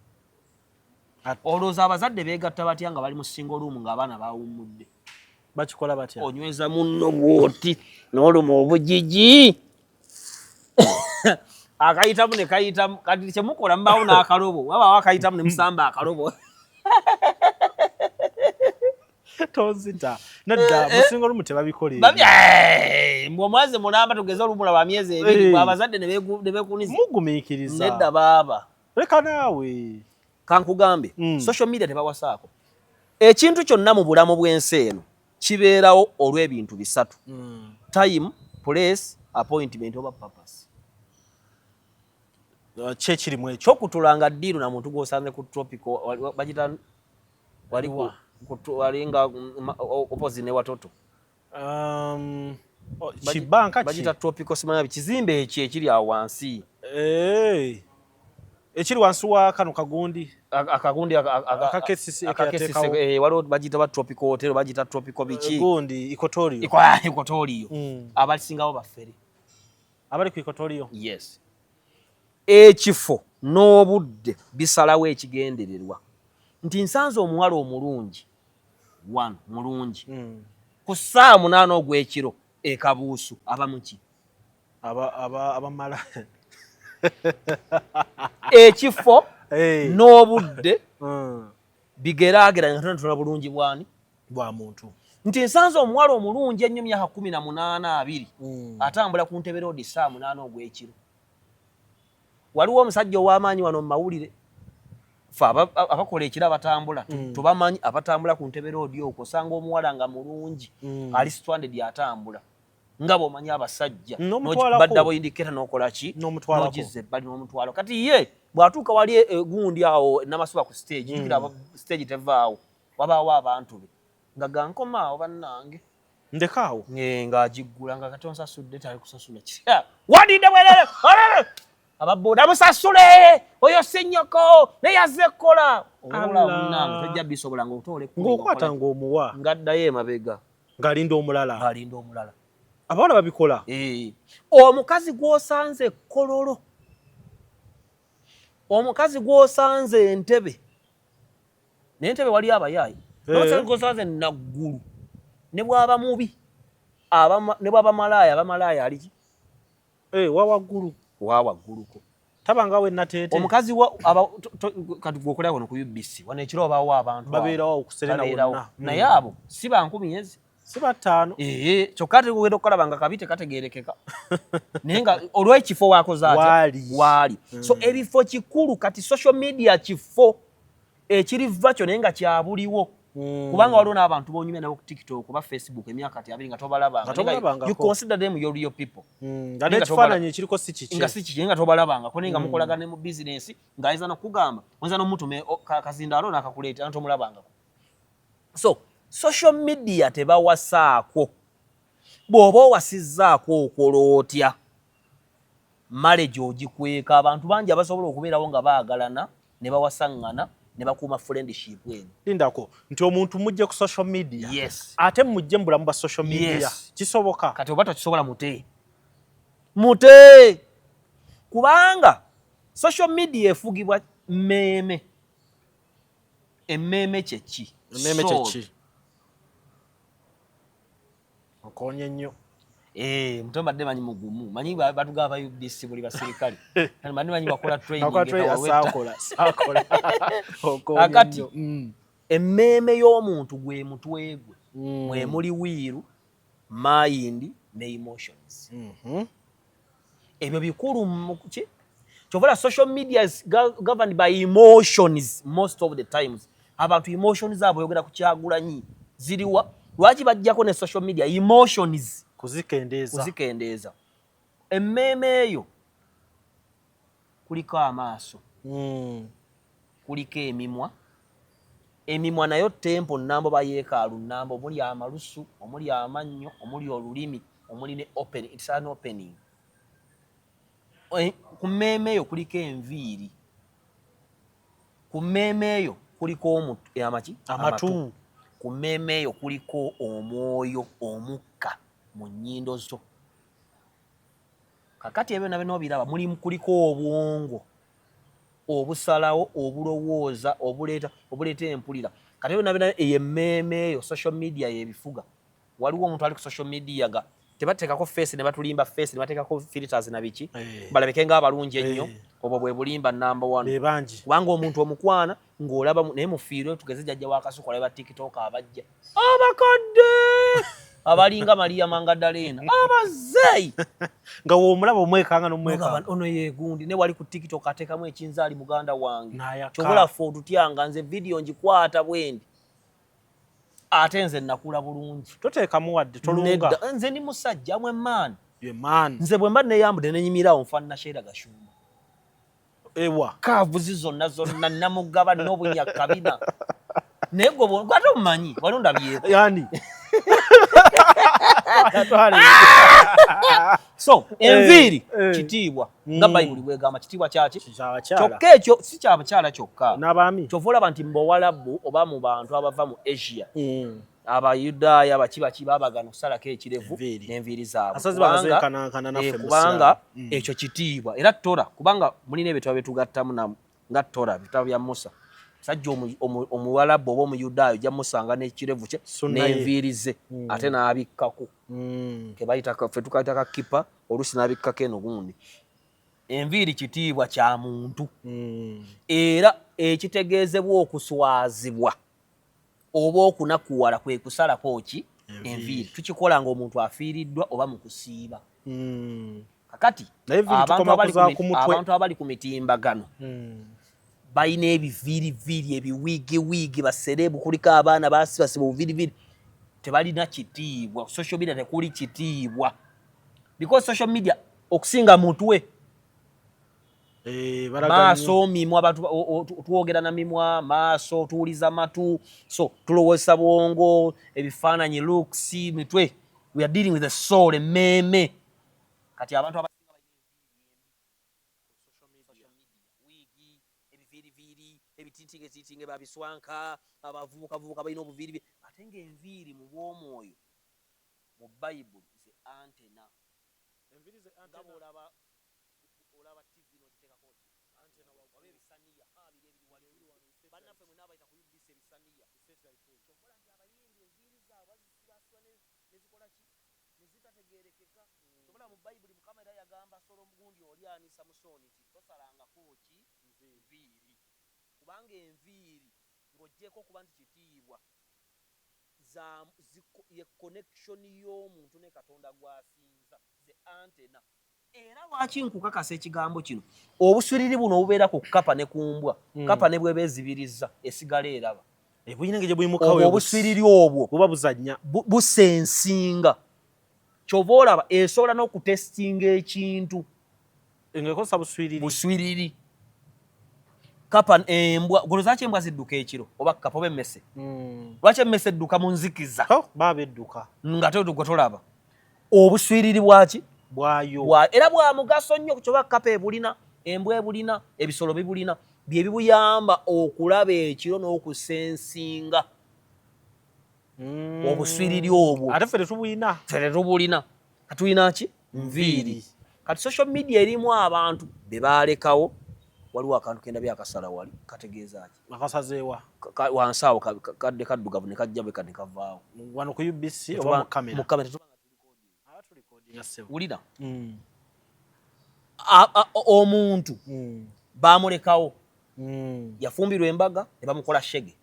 olowooza abazadde beegatta batya nga bali mu single room ng'abaana baawummudde bakikola batya onyweza munno bwoti n'oluma obujiji akayitamu ne kayitamu kati kyemukola mubaawo n'akalobo wabaawo akayitamu ne musamba akalobo tozita nadda musinga olumu tebabikola mbwe omwazi mulamba tugeze olumula wa myezi 2 abazadde ne beekuniza mugumiikiriza nedda baaba leka naawe kankugambe social media tebawasaako ekintu kyonna mu bulamu bw'ensi eno kibeerawo olw'ebintu 3 time place appointment oba purpose kyekirimu ekyo kyokutulanga ddiiru na muntu gw'osanze ku tropical bagita walinga opposite ne watoto kibanka bagita tropical simanya kizimbe ekyo ekiri awo wansi ekiri wansi wa kano kagundi akagundi akakesisi waliwo bagita ba tropical hotel bagita tropical biki gundi ikotorio abalisingawo baffere abali ku ikotorio yes ekifo n'obudde bisalawo ekigendererwa nti nsanze omuwala omulungi mulungi ku ssaawa 8 ogw'ekiro ekabuusu aba muki abamala ekifo Hey. n'obudde Mm. bigeraageranya tonatona bulungi bwani Bwa muntu. nti nsanze omuwala omulungi ennyo myaka 18 Mm. atambula ku Ntebe Road saa 8 ogw'ekiro. Waliwo omusajja ow'amaanyi wano mu mawulire fe abakola ekiro abatambula tubamanyi abatambula ku Ntebe Road okwo osanga omuwala nga mulungi ali stranded atambula nga bw'omanyi abasajja badda indicate n'okola ki n'ogizza ebbali n'omutwalo kati ye bw'atuuka wali gundi awo namasuba ku stage jukira stage tevaawo wabaawo abantu be nga gankomaawo bannange ndekaawo ng'agiggula nga kati onsasudde tali kusasula kitya wadidde bwerere ababooda musasule oyo si nnyoko naye yazze ekkola olulabunange tojja bisobola ng'otoole ng'okwata ng'omuwa ng'addayo emabega ng'alinda omulala ng'alinda omulala abawala babikola omukazi gw'osanze ekkololo omukazi gw'osanze Entebbe n'Entebbe wali abayaayi n'osanze naggulu ne bw'aba mubi ne bw'aba malaaya abamalaaya aliki wawaggulu wawagguluko tabanga we nateete omukazi kati gwokolera wano ku UBC wano ekiro obaawo abantu babeerawo okuserena wonna naye abo si ba 10 si bataano kyokka tegenda okukalaba nga kabi tekategeerekeka naye nga olw'ekifo waakoze ati waali so ebifo kikulu kati social media kifo ekiriva kyo naye nga kyabuliwo kubanga waliwo n'abantu bonyumya nabo ku TikTok oba Facebook emyaka kati 2 nga tobalabanga you consider them your real people nga ekifaananyi ekiriko si kiki nga si kiki nga tobalabangako naye nga mukolagane mu bizinesi ng'ayinza n'okugamba oyinza n'omutume kazindaalo n'akakuleetera ntomulabangako so social media tebawasaako bw'oba owasizzaako okola otya marriage ogikweka abantu bangi abasobola okubeerawo nga baagalana ne bawasaŋŋana ne bakuuma friendship eno lindako nti omuntu mujje ku social media yes ate mujje mu bulamu bwa social media kisoboka kati oba tokisobola mute kubanga social media efugibwa mmeeme emmeeme kyeki okonye nnyo muto mbadde manyi mugumu manyi batugaba ba UBC buli basirikale manyi bakola training akati emmeeme y'omuntu gwe mutwe gwe mwe muli wiiru mind ne emotions ebyo bikulu muki kyovola social media is governed by emotions most of the times abantu emotions zabo yogera ku Kyagulanyi ziriwa lwaki bajjako ne social media emotions kuzikendeeza emmeeme eyo kuliko amaaso kuliko emimwa nayo tempo nnambo bayeekaalu nnambo omuli amalusu omuli amannyo omuli olulimi omuli ne it's an opening ku mmeeme eyo kuliko enviiri ku mmeeme eyo kuliko amatu ku mmeeme eyo kuliko omwoyo omukka mu nnyindo zo kakati ebyo nabyo nobiraba kuliko obwongo obusalawo obulowooza obuleeta empulira kati ebyo nabyo emmeeme eyo social media yebifuga waliwo omuntu ali ku social media nga tebateekako face ne batulimba face ne bateekako filters na biki balabike nga abalungi ennyo obwo bwe bulimba number 1 kubanga omuntu omukwana ng'olaba naye mufiirwe tugeze jjajja wakasukola ba TikTok abajja abakadde abalinga Maria Magdalena abazeyi nga womulaba omwekanga n'omwekanga ono yegundi ne wali ku TikTok ateekamu ekinzaali muganda wange kyobola ffe otutyanga nze video ngikwata bwendi ate nze nakula bulungi toteekamu wadde tolunga nze ndi musajja mwe maani nze bwe mba neeyambudde nenyimirawo nfaanana Sheera Gashumba kaavuzi zonna namugaba n'obunyakabina naye gwe ate omumanyi wali ondabyeko yani so enviiri kitiibwa nga Bayibuli bwegamba kitiibwa kyaki kyokka ekyo si kya bakyala kyokka kyova olaba nti mu Bawalabu oba mu bantu abava mu Asia Abayudaaya baki baabagana okusalako ekirevu n'enviiri zaabwe kubanga ekyo kitiibwa era Tora kubanga mulina ebitabo byetugattamu nga Tora bitabo bya Musa sajja Omuwalabu oba Omuyudaaya ojja musanga n'ekirevu kye n'enviiri ze ate n'abikkako ke bayita ffe tukayita kakipa oluusi n'abikkako eno gundi enviiri kitiibwa kya muntu era ekitegeezebwa okuswazibwa oba okunakuwala kwe kusalako ki enviiri tukikola ng'omuntu afiiriddwa oba mu kusiiba kakati abantu abali ku mitimbagano balina ebiviiriviiri ebiwiigiwiigi basereebu kuliko abaana basibasiba obuviiriviiri tebalina kitiibwa social media tekuli kitiibwa because social media okusinga mutwe maaso mimwa abantu twogera na mimwa maaso tuwuliza matu so tulowooza bwongo ebifaananyi looks mitwe we are dealing with the soul emmeme kati abantu abasinga wigi ebiviiriviiri ebitiitinge babiswanka abavubukavubuka balina obuviiri ate ng'enviiri mu bw'omwoyo mu bayibuli ze antena olaba TV n'ogiteekako oba ebisaniya bannaffe mwe n'abayita ku UBC ebisaniya kyokola nti abayimbi enviiri zaabwe bazisibasibwa nezikola ki nezitategeerekeka kyokola mu bayibuli mukama era yagamba Solomugundi oli ani Samusooni ti tosalangako ki nviiri kubanga enviiri ng'oggyeko okuba nti kitiibwa ye connection y'omuntu ne Katonda gw'asinza ze antena era lwaki nkukakasa ekigambo kino obuswiriri buno obubeera ku kapa ne kumbwa kapa ne bwebeezibiriza esigala eraba obuswiriri obwo buba buzannya busensinga kyova olaba esobola n'okutestinga ekintu ng'ekozesa buswiriri kapa embwa golozaki embwa zidduka ekiro oba kapa oba emmese lwaki emmese edduka mu nzikiza baba edduka nga gwe tolaba obuswiriri bwaki bwayo era bwa mugaso nnyo kyoba kapa ebulina embwa ebulina ebisolo bibulina bye bibuyamba okulaba ekiro n'okusensinga obuswiriri obwo ate ffe tetubulina katulina ki nviiri kati social media erimu abantu be balekawo waliwo akantu kenda byakasala wali kategeeza ki akasazeewa wansi awo kadde kaddugavu ne kajja bwe kane kavaawo wano ku UBC oba mu kamera wulira omuntu bamulekawo yafumbirwa embaga ne bamukola shege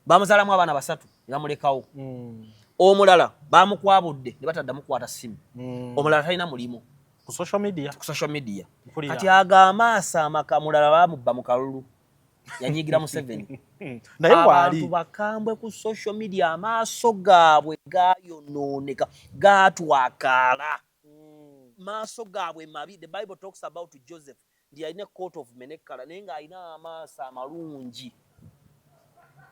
bamuzaalamu abaana 3 ne bamulekawo omulala bamukwabudde ne bataddamu kukwata simu omulala talina mulimu ku social media kati ag'amaaso amaka mulala bamubba mu kalulu yanyigira Museveni naye waali abantu bakambwe ku social media amaaso gaabwe gayonooneka gaatwakaala maaso gaabwe mabi the Bible talks about Joseph ndi alina coat of many color naye ng'alina amaaso amalungi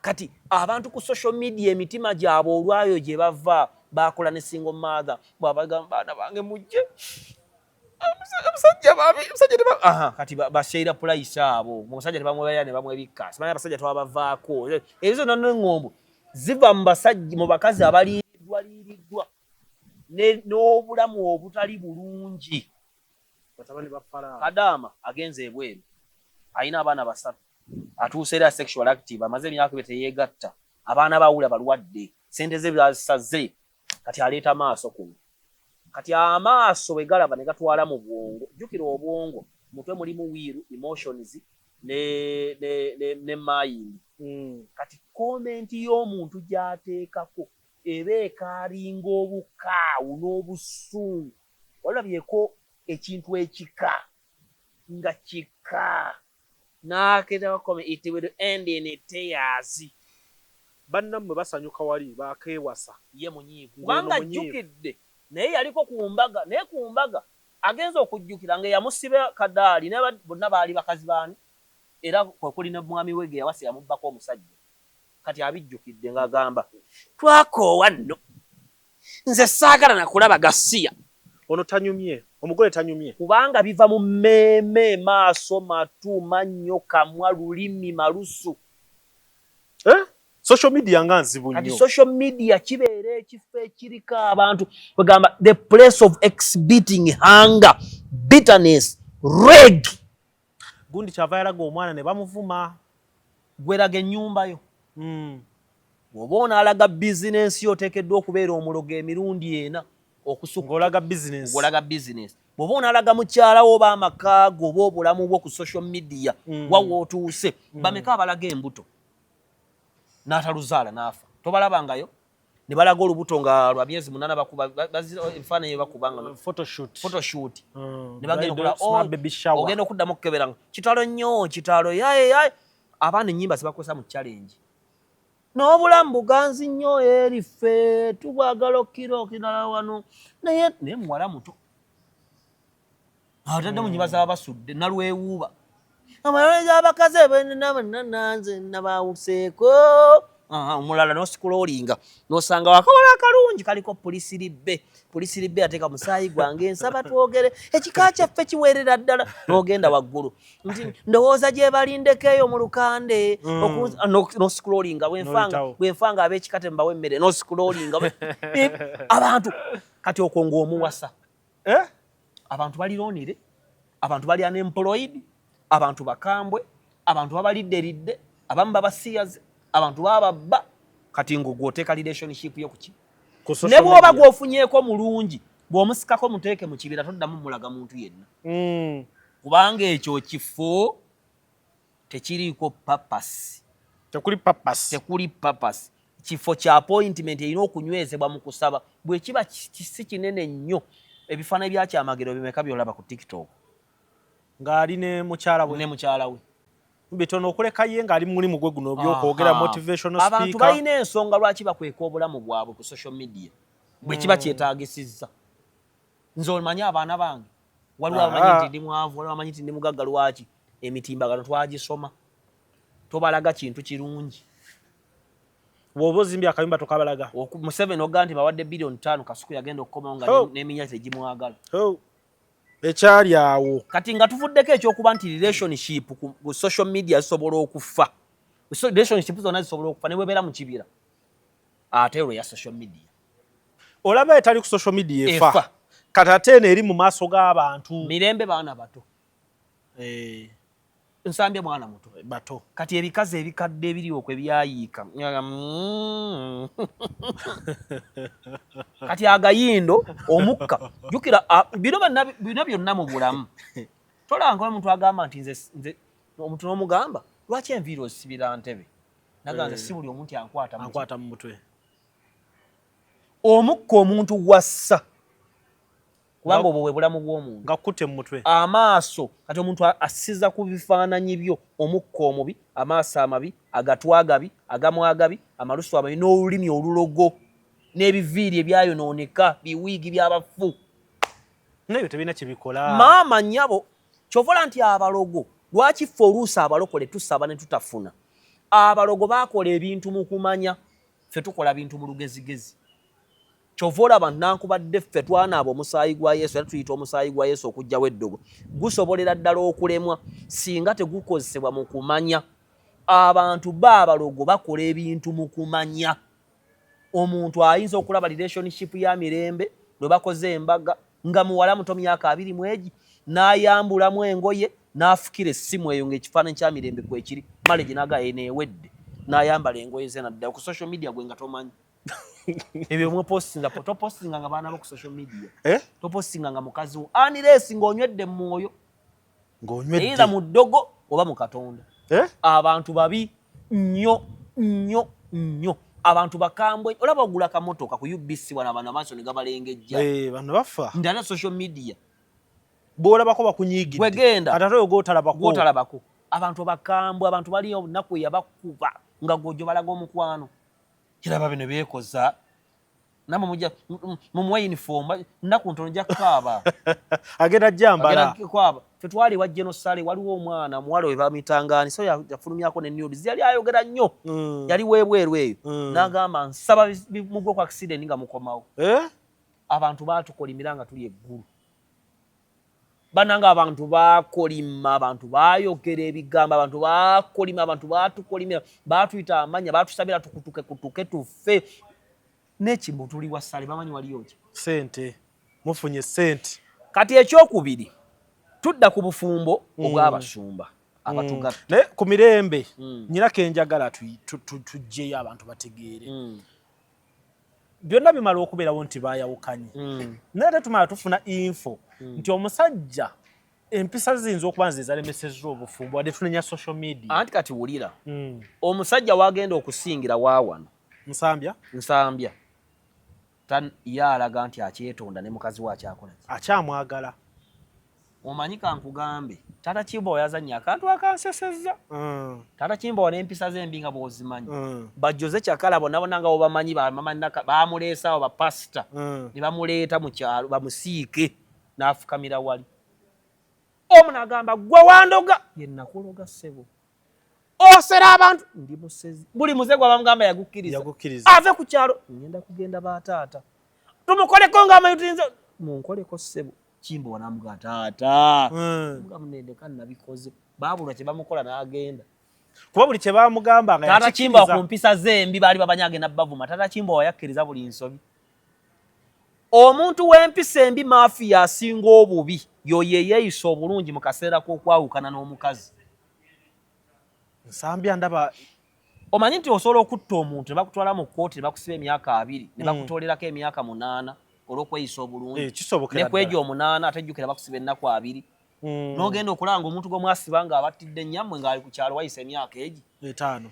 kati abantu ku social media emitima gyabwe olwayo gye bava bakola ne single mother bw'abagamba baana bange mujje omusajja kati bashaira price abo omusajja tebamwebalira ne bamwebikka simanyi abasajja twabavaako ezo n'eŋŋombo ziva mu bakazi abaliiriddwa n'obulamu obutali bulungi Kadaama agenze ebweru alina abaana 3 atuuse era sexual active amaze emyaka 2 teyeegatta abaana bawula balwadde sente ze zasaze kati aleeta maaso kuno kati amaaso bwe galaba ne gatwala mu bwongo jjukira obwongo mutwe mulimu wiiru emotions ne mind kati komenti y'omuntu gy'ateekako eba ekaalinga obukaawu n'obusungu walabyeko ekintu ekika nga kika n'akeetako comment it will end in tears bannammwe basanyuka wali bakeewasa ye munyiivu kubanga ajjukidde naye yaliko ku mbaga naye ku mbaga agenza okujjukira nga yamusiba kadaali bonna baali bakazi baani era kwekuli ne mwami wege yawasi yamubbako omusajja kati abijjukidde ng'agamba twakoowa nno nze saagala nakulaba gasiya ono tanyumye omugole tanyumye kubanga biva mu mmeeme maaso matu mannyo kamwa lulimi malusu social media nga nzibu nnyo kati social media kibeera ekifo ekiriko abantu bagamba the place of exhibiting hunger bitterness rage gundi kyava yalaga omwana ne bamuvuma gweraga ennyumba yo bw'oba onaalaga bizinensi yo oteekeddwa okubeera omulogo emirundi ena ng'olaga business bw'oba onalaga mukyala wo oba amaka go oba obulamu bwo ku social media wawo otuuse bameka abalaga embuto n'ataluzaala n'afa tobalabangayo ne balaga olubuto nga lwa myezi 8 bakuba ebifaananyi bakubanga photoshoot ne bagenda ogenda okuddamu okukebera kitalo nnyo kitalo yaye abaana ennyimba zibakozesa mu challenge n'obulamu buganzi nnyo eri ffe tubwagala okirala wano naye muwala muto atadde mu nnyimba zaba basudde nalwewuuba amalole g'abakazi benananze nabawuseeko omulala n'osikulolinga n'osanga wakawola akalungi kaliko polisi libbe ateeka musaayi gwange nsaba twogere ekika kyaffe kiweerera ddala n'ogenda waggulu nti ndowooza gye balindeko eyo mu lukande n'osikulolinga bwenfanga ab'ekika tembawa emmere n'osikulolinga abantu kati okwo ng'omuwasa abantu balironire abantu bali unemployed abantu bakambwe abantu babalidderidde abamu babasiyaze abantu bababba kati ng'ogwoteeka relationship yo kuki ne bw'oba gw'ofunyeeko mulungi bw'omusikako muteeke mu kibira toddamu mulaga muntu yenna kubanga ekyo kifo tekiriiko papasi tekuli papasi kifo kya appointment erina okunywezebwa mu kusaba bwe kiba si kinene nnyo ebifaananyi byakyamagero bimeka byolaba ku TikTok ng'ali ne mukyala we bitono okuleka ye ng'ali mulimu gwe guno byokwogera motivational speaker abantu balina ensonga lwaki bakweka obulamu bwabwe ku social media bwe kiba kyetaagisizza nze omanyi abaana bange waliwo abamanyi nti ndi mwavu waliwo amanyi nti ndi mugagga lwaki emitimbagano twagisoma tobalaga kintu kirungi bw'oba ozimbye akayumba tokabalaga Museveni ogaa nti bawadde bilioni 5 kasuku yagenda okukomawo nga n'eminya tegimwagala ekyali awo kati nga tuvuddeko ekyokuba nti relationship ku social media zisobola okufa relationship zonna zisobola okufa ne bwebeera mu kibira ate olwo ya social media olaba etali ku social media efa kati ate eno eri mu maaso g'abantu mirembe baana bato nsambye mwana muto bato kati ebikazi ebikadde ebiri okwe byayiika kati agayindo omukka jukira bino byonna mu bulamu tolanga omuntu agamba nti nze omuntu n'omugamba lwaki enviiri osibira ntebe naganze si buli omuntu ankwata mu mutwe omukka omuntu wassa kubanga obwo bwe bulamu bw'omuntu ngakutte mu mutwe amaaso kati omuntu asiza ku bifaananyi byo omukka omubi amaaso amabi agatwa agabi agamwagabi amalusu amabi n'olulimi olulogo n'ebiviiri ebyayonooneka biwiigi by'abafu nebyo tebirina kyebikola maama nnyabo kyovola nti abalogo lwaki ffe oluusi abalokole tusaba ne tutafuna abalogo baakola ebintu mu kumanya ffe tukola bintu mu lugezigezi kyovola abantu nankubadde ffe twanaaba omusaayi gwa Yesu era tuyita omusaayi gwa Yesu okugjawo eddogo gusobolera ddala okulemwa singa tegukozesebwa mu kumanya abantu baabalogo bakola ebintu mu kumanya omuntu ayinza okulaba relationship ya mirembe lwe bakoze embaga nga muwala muto myaka 20 mwegi n'ayambulamu engoye n'afukira essimu eyo ng'ekifaananyi kya mirembe kwekiri marriage nagaye neewedde n'ayambala engoye ze naddala ku social media gwe nga tomanyi ebyo mwepostinga topostinga nga baana bo ku social media topostinga nga mukazi wo aniresi ng'onywedde mu mwoyo eyinza mu ddogo oba mu Katonda abantu babi nnyo abantu bakambwe olaba ogula kamotoka ku UBC wana bana maaso ne gabalengejja bano bafa ndana social media bw'olabako bakunyiigidde wegenda atatoyo gwotalabako abantu bakambwe abantu bali obunaku yabakuba nga gojjo balaga omukwano kiraba bino byekoza namwe mujja mu uniform naku ntono jakkaaba agenda jambala kwaba fe twali wajje no sale waliwo omwana muwalo we bamitangani so yafulumyako ne news yali ayogera nnyo yali webweru eyo nagamba nsaba mugwe ku accident nga mukomawo abantu batukolimira nga tuli eggulu bananga abantu bakolima abantu bayogera ebigambo abantu bakolima abantu batukolimira batuyita amanya batusabira tukutuke tufe n'ekimbo tuli wasale bamanyi waliyo ki sente mufunye sente kati ekyokubiri tudda ku bufumbo obw'abasumba abatugatta ne ku mirembe nyina kenjagala tujjeyo abantu bategeere byonna bimala okubeerawo nti bayawukanye naye ate tumala tufuna info nti omusajja empisa ziyinza okuba nzizalemesezza obufumbo wadde tunenya social media. Anti kati wulira omusajja wagenda okusingira waawano Nsambya ye alaga nti akyetonda ne mukazi we akyakola akyamwagala. Omanyi kankugambe Tata Kimbo yazannya akantu akansesezza. Tata Kimbo n'empisa zembi nga bw'ozimanyi. Bajjoze Kyakala bonna nga obamanyi baamuleesa abo bapasita ne bamuleeta mu kyalo bamusiike n'afukamira wali. Omu n'agamba gwe wandoga ye nakuloga ssebo. Osera abantu ndi musezi. Buli muze gwa bamugamba yagukkiriza. Ave ku kyalo ngenda kugenda bataata. Tumukoleko ng'amayutinze munkoleko ssebo. Kimbo wanamuga taata. Nga munende kandi nabikoze. Baabulwa kye bamukola n'agenda. Kuba buli kye baamugamba nga Tata Kimbo ku mpisa zembi baali babanyage nabbavuma. Tata Kimbo yakkiriza buli nsobi. Omuntu w'empisa embi mafiya asinga obubi yo yeeyisa obulungi mu kaseera k'okwawukana n'omukazi. Nsambya ndaba omanyi nti osobola okutta omuntu ne bakutwala mu kkooti ne bakusiba emyaka 2 ne bakutoolerako emyaka 8 olw'okweyisa obulungi. Ne kwegya 8 ate jjukira bakusiba ennaku 2. N'ogenda okulanga omuntu gw'omwasiba ng'abattidde nyammwe ng'ali ku kyalo wayisa emyaka egi 5.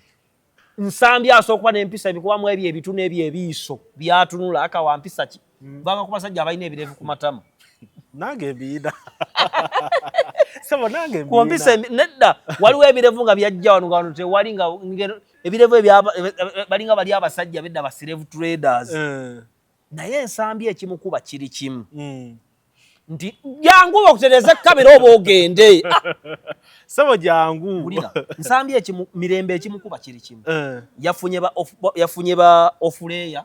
Nsambya asooka okuba n'empisa ebikubamu ebyo ebitu n'ebyo ebiiso byatunula akawa mpisa ki banga ku basajja abalina ebirevu ku matama. Nange mbiina. Sebo nange mbiina. Ku mpisa nedda waliwo ebirevu nga byajja wano nga tewali nga ebirevu balinga bali abasajja bedda ba slave traders. Naye Nsambya ekimukuba kiri kimu. Nti jangu okutereza kamera oba ogende. Sebo jangu. Ulira Nsambya mirembe ekimukuba kiri kimu. Yafunye ba ofuleya.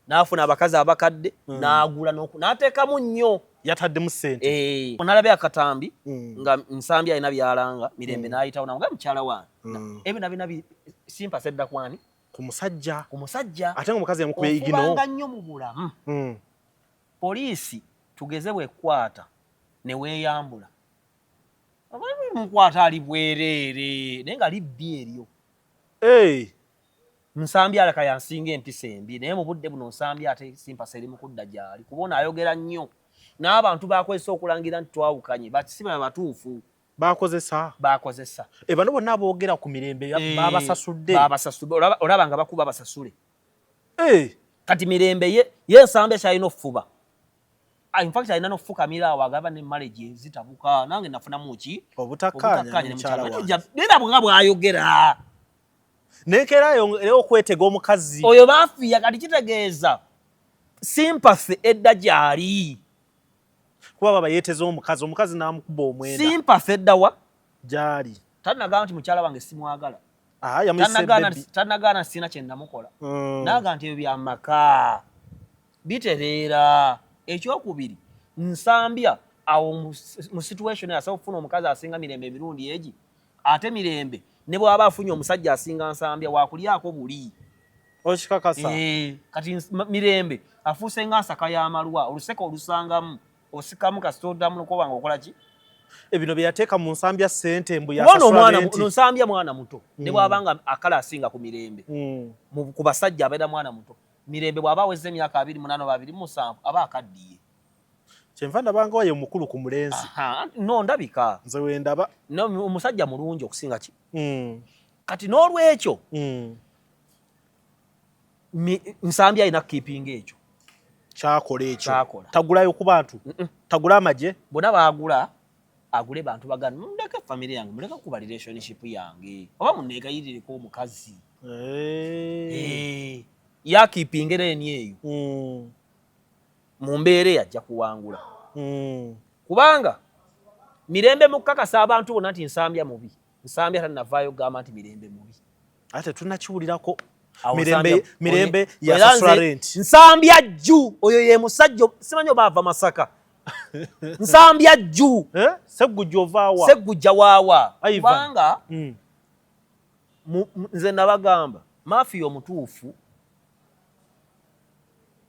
N'afuna abakazi abakadde n'agula n'ateekamu nnyo yataddemu ssente. Onalabye akatambi nga Nsambya alina byalanga mirembe n'ayitawo namuga mukyala wange. Ebyo bina simpa sedda kwani ku musajja. Ate ng'omukazi yamukubye igino. Ofubanga nnyo mu bulamu. Poliisi tugeze bw'ekkwata ne weeyambula. Mukwata ali bwereere naye nga libbi eryo. Nsambya alaka yansinga empisa embi naye mu budde buno Nsambya ate simpasa eri mu kudda gy'ali kubona ayogera nnyo n'abantu bakozesa okulangira nti twawukanye bakisiba batuufu bakozesa. Bano bonna aboogera ku mirembe babasasudde. Olaba nga bakuba basasule. Kati mirembe ye Nsambya kyalina okufuba. In fact alina n'okufukamira awo agaba ne marriage zitabuka nange nafunamu ki obutakkaanya mukyala wange. Nera bwanga bw'ayogera. Nekerayo okwetega omukazi oyo baafiya kati kitegeeza sympathy edda gyali kuba baba yeeteza omukazi n'amukuba omwenda. Sympathy edda wa gyali tannagaana nti mukyala wange simwagala. Tannagaana sina kye namukola. Naga nti ebyo byamaka bitereera. Ekyokubiri Nsambya awo mu situation asobola okufuna omukazi asinga mirembe emirundi egi ate mirembe ne bw'aba afunye omusajja asinga Nsambya wakulyako buli. Okikakasa. Kati mirembe afuuse nga nsaka y'amalwa oluseko olusangamu osikamu kasitodamu nokoba nga okola ki. Ebino bye yateeka mu Nsambya ssente mbu yasasula Nsambya mwana muto ne bw'abanga akala asinga ku mirembe ku basajja abeera mwana muto. Mirembe bw'aba awezze emyaka 28-27 aba akaddiye. Kyenva ndabanga waye mukulu ku mulenzi. No ndabika. Nze wendaba. No omusajja mulungi okusinga ki. Kati n'olwekyo Nsambya alina keeping ekyo. Kyakola ekyo. Tagulayo ku bantu. Tagula amagye. Bonna baagula agule bantu bagana ndeke family yange muleka kuba relationship yange. Oba munneegayirireko omukazi. Ya keeping eni eyo. Mu mbeera yajja kuwangula. Kubanga mirembe mukakasa abantu bonna nti Nsambya mubi. Nsambya tannavaayo gamba nti mirembe mubi. Ate tunakiwulirako. Mirembe ya rent. Nsambya jju oyo ye musajja simanyi obaava Masaka. Nsambya jju. Segujja ovaawa. Segujja waawa. Kubanga nze nabagamba mafiya omutuufu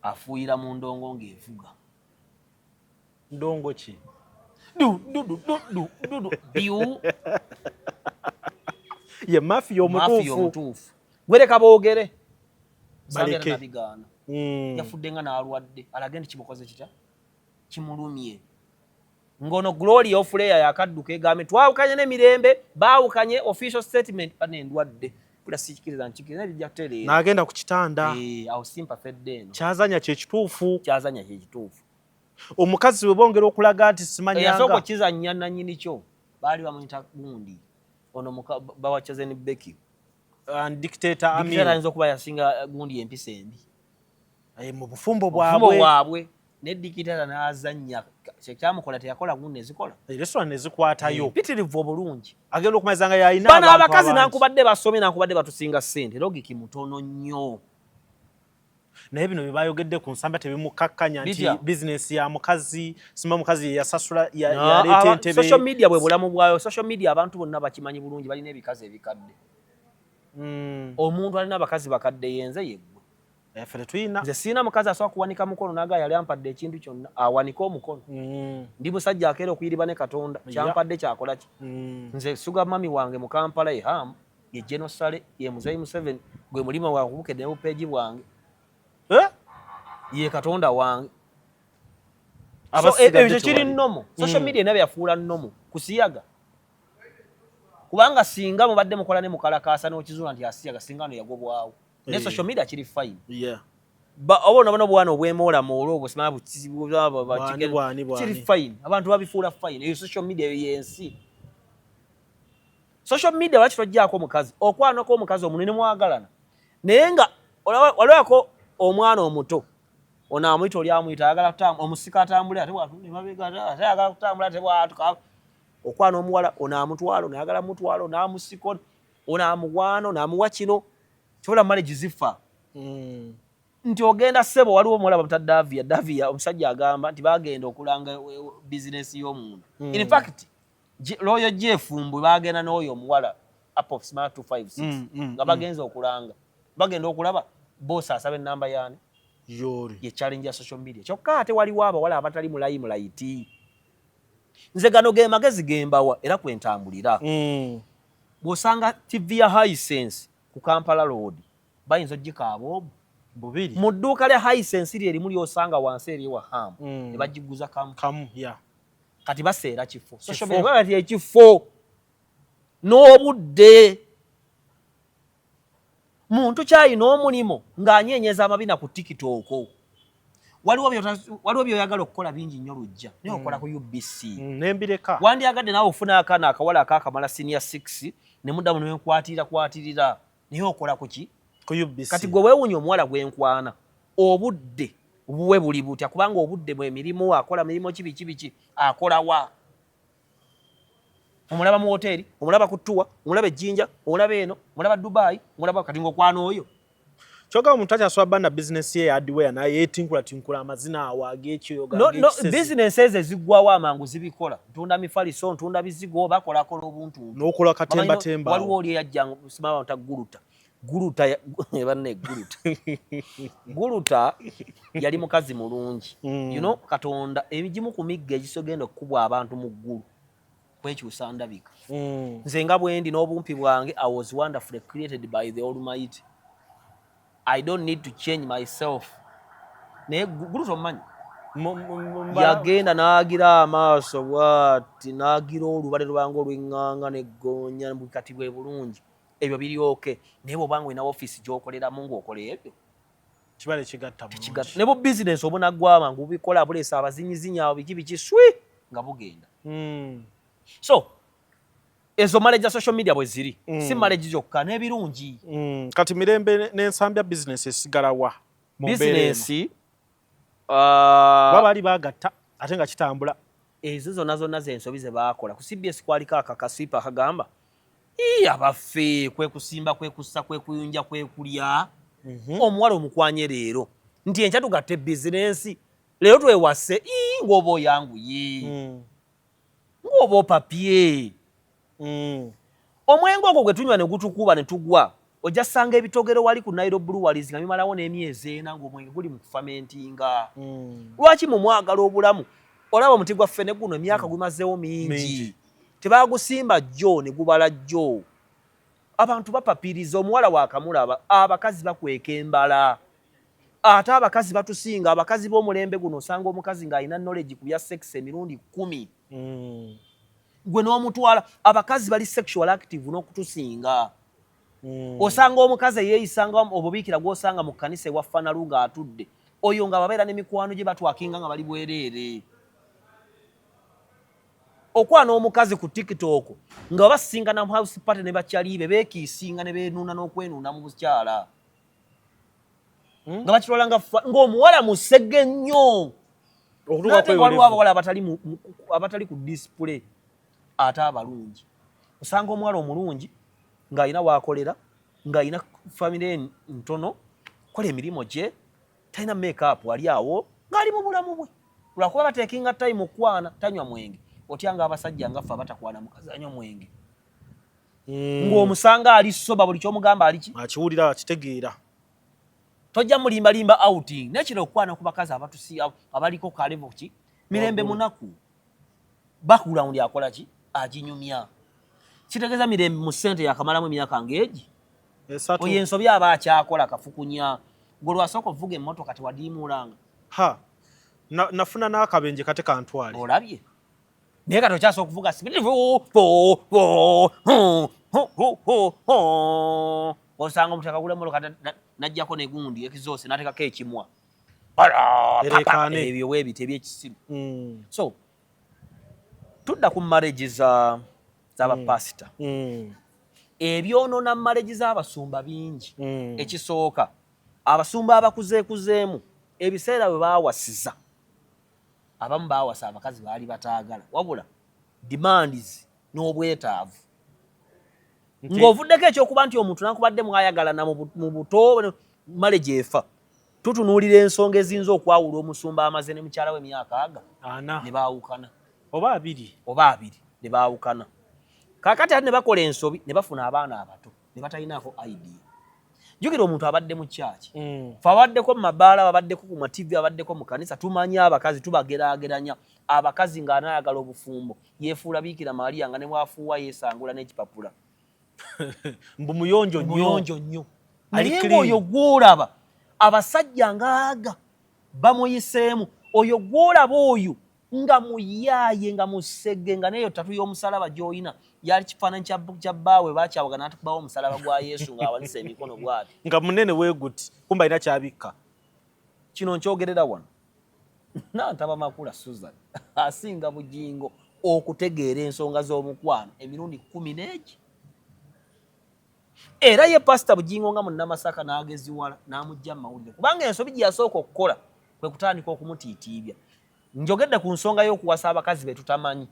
afuuyira mu ndongo ng'evuga. Ndongo ki? Biu. Ye mafiya omutuufu. Gwereka boogere. Baleke. Yafude nga n'alwadde. Alage nti kimukoze kitya? kimulumye ngono Gloria Ofleya yakadduka egambe twawukanye n'emirembe baawukanye official statement banendwadde kula sikiriza nchikiriza bijja kutereera n'agenda ku kitanda awo sympathetic eno kyazanya kye kituufu omukazi we bongera okulaga nti simanyanga yasooka kizannya nannyini kyo baali bamuyita gundi ono bawachaze ne Becky dictator Amir ayinza okuba yasinga gundi empisa embi mu bufumbo bwabwe ne dictator n'azannya kyekyamukola teyakola gundi ezikola restaurant ezikwatayo mpitirivu obulungi agenda okumanyisa nga yalina bano abakazi nankubadde basome nankubadde batusinga ssente logiki mutono nnyo naye bino byebayogedde ku nsamba tebimukakkanya nti bizinesi ya mukazi simba mukazi yasasula yaleeta entebe social media bwe bulamu bwayo social media abantu bonna bakimanyi bulungi balina ebikazi ebikadde omuntu alina abakazi bakadde yenze yeggwe fere tuyina nze siina mukazi asobola kuwanika mukono naga yali ampadde ekintu kyonna awanika omukono ndi musajja akeera okuyiriba ne Katonda kyampadde kyakola ki nze suga mami wange mu Kampala Ham ye Genosale ye Muzeyi Museveni gwe mulima wakubukedde ne bupeegi bwange ye Katonda wange ebyo kiri nnomo social media nabyo yafuula nnomo kusiyaga kubanga singa mubadde mukola ne mukalakaasa n'okizuula nti asiyaga singa no yagobwawo ne social media kiri fine obona bano bwana obwemola molo obusima butsibu kiri fine abantu babifuula fine eyo social media yensi social media lwaki tojjaako omukazi okwanako omukazi omunene mwagalana naye nga walwako omwana omuto ono amuyita oli amuyita ayagala kutambula omusika atambulira ate ayagala kutambula ate bwatuka okwana omuwala ono amutwala ono ayagala mutwala ono amusika ono amuwaana ono amuwa kino kyobola marriage zifa nti ogenda ssebo waliwo omuwala bamutadde Davia omusajja agamba nti bagenda okulanga bizinesi y'omuntu in fact Royal Jeff mbwe bagenda n'oyo omuwala Apple Smart 256 nga bagenza okulanga bagenda okulaba boss asaba enamba yaani ye challenge ya social media kyokka ate waliwo abawala abatali mulayimulayiti nze gano ge magezi gembawa era kwentambulira bw'osanga TV ya Hisense ku Kampala Road bayinza ogikaaba bubiri mu dduuka lya Hisense eri muli osanga wansi eri wa Ham ne bagiguza kamu kati baseera kifo social media bati ekifo n'obudde muntu kyayina omulimo ng'anyenyeza amabina ku TikTok waliwo byoyagala okukola bingi nnyo lujja naye okola ku UBC nembireka wandyagadde naawe ofuna akaana akawala akakamala senior 6 ne muddamu newenkwatirira naye okola ku ki ku UBC kati gwe weewunya omuwala gwenkwana obudde buwe buli butya kubanga obudde bwe mirimu akola mirimu kibiki akola wa omulaba mu hoteli omulaba ku tuwa omulaba ejjinja omulaba eno omulaba Dubai omulaba kati ng'okwana oyo kyoga omuntu akyasobola bba na bizinesi ye hardware naye yeetinkula amazina awo ag'ekyoga bizinesi ezo eziggwawo amangu zibikola ntunda mifaliso ntunda bizigo bakolakola obuntu n'okola katembatemba waliwo oli eyajja simaba nta guluta banne guluta yali mukazi mulungi Katonda ebigimu ku migga egisogenda okukubwa abantu mu ggulu kwekyusa ndabika nze nga bwendi n'obumpi bwange I was wonderfully created by the Almighty. I don't need to change myself. Naye guluta omumanyi yagenda n'agira amaaso bwati n'agira olubale lubanga olw'eŋŋanga n'eggoonya bukati bwe bulungi ebyo biri oke naye bw'obanga olina ofiisi gy'okoleramu ng'okola ebyo kibale kigatta ne bu bizinesi obunaggwama ngubikola buleesa abazinyizinyi abo biki swi nga bugenda so ezo maleja social media bwe ziri si maleji zokka n'ebirungi kati mirembe n'ensambya bizinesi esigala wa bizinesi babaali bagatta ate nga kitambula ezo zonna z'ensobi ze baakola ku CBS kwaliko akakasipa akagamba abaffe kwe kusimba kwe kussa kwe kuyunja kwe kulya omuwala omukwanye leero nti enkya tugatte bizinesi leero twewase ng'oba oyanguye ng'oba opapye omwenge ogwo gwe tunywa ne gutukuba ne tugwa ojja ssanga ebitogero wali ku Nairobi Breweries nga bimalawo n'emyezi ena ng'omwenge guli mu kufamentinga lwaki mu mwagala obulamu olaba omuti gwaffe ne guno emyaka gumazeewo mingi tebagusimba jjo ne gubala jjo abantu bapapiriza omuwala waakamulaba abakazi bakweka embala ate abakazi batusinga abakazi b'omulembe guno osanga omukazi ng'alina knowledge ku bya sex emirundi 10 gwe n'omutwala abakazi bali sexual active n'okutusinga osanga omukazi yeeyisanga obubiikira gw'osanga mu kkanisa ewafana lunga atudde oyo nga babeera n'emikwano gye batwakinga nga bali bwereere okwana omukazi ku TikTok nga basingana mu house party ne bakyalibe beekiisinga ne beenuuna n'okwenuuna mu bukyala nga bakitwala ng'omuwala musege nnyo waliwo abawala abatali ku display ate abalungi osanga omuwala omulungi ng'alina waakolera ng'alina famire ntono kola emirimu gye talina make-up ali awo ng'ali mu bulamu bwe lwakuba bateekinga time okwana tanywa mwenge otyanga abasajja ngaffe abatakwana mukazi anywa mwenge ng'omusanga ali soba buli kyomugamba ali ki akiwulira akitegeera tojja mulimbalimba outing nekiro okwana ku bakazi abatusiya abaliko kalevo ki mirembe munaku background yakola ki aginyumya kitegeeza mirembe mu ssente yakamalamu emyaka ng'egi oyo ensobi aba akyakola kafukunya gwe lwasooka ovuga emmotoka tewadiimulanga nafuna n'akabenje kate kantwale olabye naye kati okyasa okuvuga sipidi osanga omutaka gula emmotoka najjako negundi ekizoose n'atekako ekimwa ebyo weebita ebyekisiru so tudda ku marriage z'abapasita ebyonoona marriage z'abasumba bingi ekisooka abasumba abakuzeekuzeemu ebiseera bwe baawasiza abamu baawasa abakazi baali bataagala wabula demands n'obwetaavu ng'ovuddeko ekyokuba nti omuntu nakubadde mwayagalana mu buto marriage efa tutunuulira ensonga eziyinza okwawula omusumba amaze ne mukyala we emyaka 4 ne baawukana oba 2 ne baawukana kaakati ate ne bakola ensobi ne bafuna abaana abato ne batalinaako idea jjukira omuntu abadde mu kyaki fe abaddeko mu mabaala abaddeko ku mativi abaddeko mu kanisa tumanyi abakazi tubageraageranya abakazi ng'anaayagala obufumbo yeefuula biikira Maaliya nga ne bwafuuwa yeesangula n'ekipapula mbu muyonjo nnyo naye ng'oyo gw'olaba abasajja ng'aga bamuyiseemu oyo gw'olaba oyo nga muyaaye nga musege nga neyo tatu y'omusalaba gy'olina yali kifaananyi kya bbaawe bakyawagana n'atukubawo omusalaba gwa Yesu ng'awanise emikono bw'ati nga munene weeguti kumba alina kyabikka kino nkyogerera wano nantaba makula Susan asinga bujingo okutegeera ensonga z'omukwano emirundi 10 era ye pasita Bugingo nga munnamasaka n'ageziwala n'amujja mu mawulire kubanga ensobi gye yasooka okukola kwe kutandika okumutiitiibya njogedde ku nsonga y'okuwasa abakazi be tutamanyi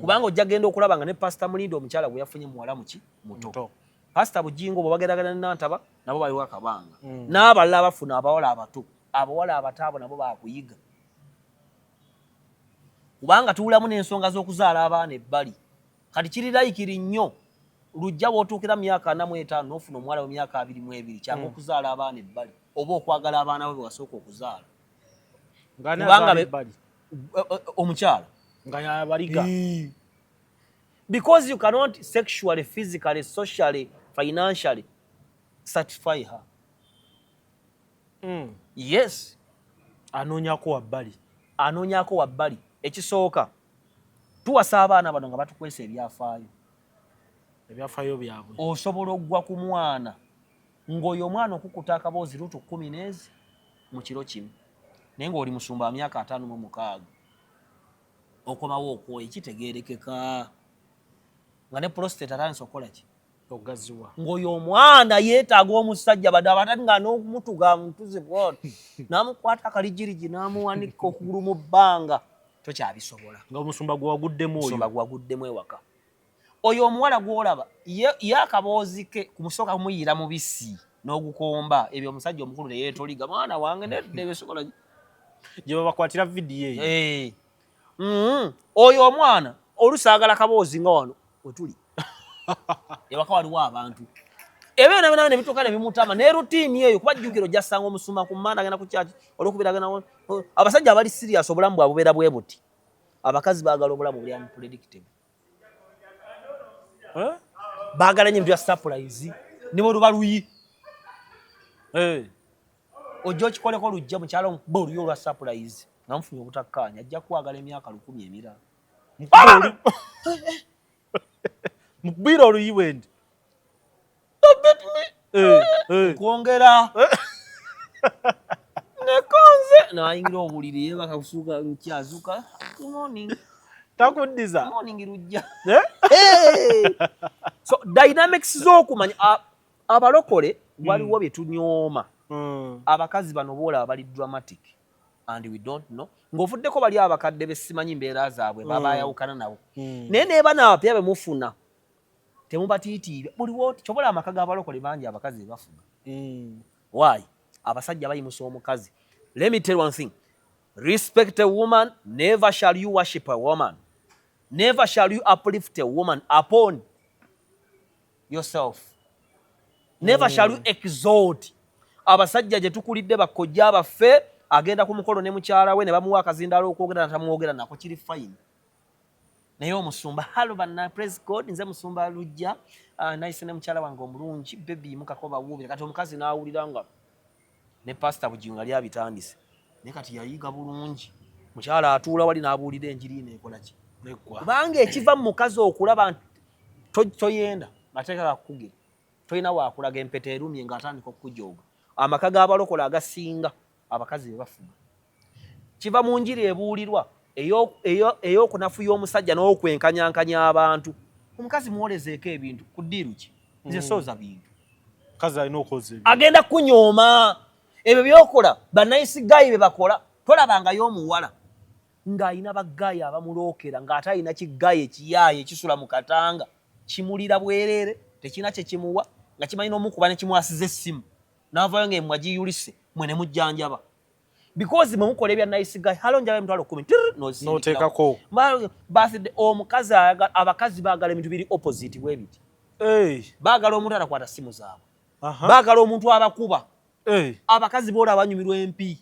kubanga ojja genda okulaba nga ne pasita Mulindi omukyala gwe yafunye muwala muki muto pasita Bugingo bwe bageragana ne Nantaba nabo baliwo akabanga n'abalala bafuna abawala abato abawala abataabo nabo baakuyiga kubanga tuwulamu n'ensonga z'okuzaala abaana ebbali kati kirirayikiri nnyo lujja bw'otuukira mu myaka 45 n'ofuna omuwala mu myaka 22 kyanga okuzaala abaana ebbali oba okwagala abaana be wasooka okuzaala omukyala nga yabaliga because you cannot sexually, physically, socially, financially satisfy her. Yes. Anoonyako wabbali. Ekisooka tuwasa abaana bano nga batukwesa ebyafaayo byabwe osobola okuggwa ku mwana ng'oyo omwana okukuta akaboozi lutu 10 mu kiro kimu naye ng'oli musumba myaka 56 okomawo okwoyo kitegeerekeka nga ne prostate atandise okukola ki ogaziwa ng'oyo omwana yeetaaga omusajja badde abatati nga n'okumutuga mutuze bwoti n'amukwata akalijiriji n'amuwanika okugulu mu bbanga tokyabisobola nga omusumba gwe waguddemu ewaka oyo omuwala gw'olaba ye akaboozi ke ku musooka kumuyira mubisi n'ogukomba ebyo omusajja omukulu ne yeetoliga mwana wange nedde besobola gye babakwatira vidiyo eyo oyo omwana olusaagala kaboozi nga wano wetuli ewaka waliwo abantu ebyo nabyo ne bituuka ne bimutama ne rutiini eyo kuba jjukiro gyasanga omusuma ku mmanda agenda ku kyaki olw'okubiragana abasajja abali sirias obulamu bwabwe bubeera bwe buti abakazi baagala obulamu buli unpredictable baagala nnyo ebintu bya surprise ne bwe luba luyi ojja okikoleko lujja mukyalo boliyo olwa surprise nga mufunye obutakkaanya ajja kwagala emyaka 10 emirala mukubira oluyiwendi kwongera nekonze nayingira obuliri yebaka kusuuka nkyazuka takuddiza morning lujja so dynamics z'okumanya abalokole waliwo bye tunyooma abakazi bano boolaba bali dramatic and we don't know ng'ofuddeko bali abakadde besimanyi mbeera zaabwe babayawukana nabo naye neeba naabapya be mufuna temubatiitiire buliwo kyobola amaka g'abalokole bangi abakazi be bafuna why abasajja bayimusa omukazi. Let me tell one thing, respect a woman, never shall you worship a woman, never shall you uplift a woman upon yourself, never shall you exalt. Abasajja gye tukulidde bakojja baffe agenda ku mukolo ne mukyala we ne bamuwa akazindalo okwogera natamwogera nako kiri fine. Naye omusumba halo banna praise God nze musumba lujja nice ne mukyala wange omulungi baby mukakoba wuubira kati omukazi n'awulira nga ne pastor bujinga lya bitandise ne kati yayiga bulungi mukyala atuula wali n'abuulira enjiri neekola ki nekwa kubanga ekiva mu mukazi okulaba toyenda ateekaka kukugira toyina waakulaga empeta erumye ng'atandika okukujooga. Amaka g'abalokola agasinga abakazi be bafuna kiva mu njiri ebuulirwa ey'okunafuya omusajja n'okwenkanyankanya abantu. Omukazi muwolezeeko ebintu ku ddiiru ki nze sooza bintu kazi alina okoze agenda kunyooma ebyo byokola bannayisigayi be bakola. Tolabangayo omuwala ng'alina baggayi abamulookera ng'ate alina kiggayi ekiyaaye ekisula mu katanga kimulira bwereere tekina kye kimuwa nga kimanyi n'omukuba ne kimwasiza essimu n'avaayo ng'emmwa giyulise mwe ne mujjanjaba because mwe mukola ebya nayisigayi halo njaba emitwalo 10 n'oteekako birthday omukazi abakazi baagala ebintu biri opposite bwe biti baagala omuntu atakwata simu zaabwe baagala omuntu abakuba abakazi boolaba abanyumirwa empi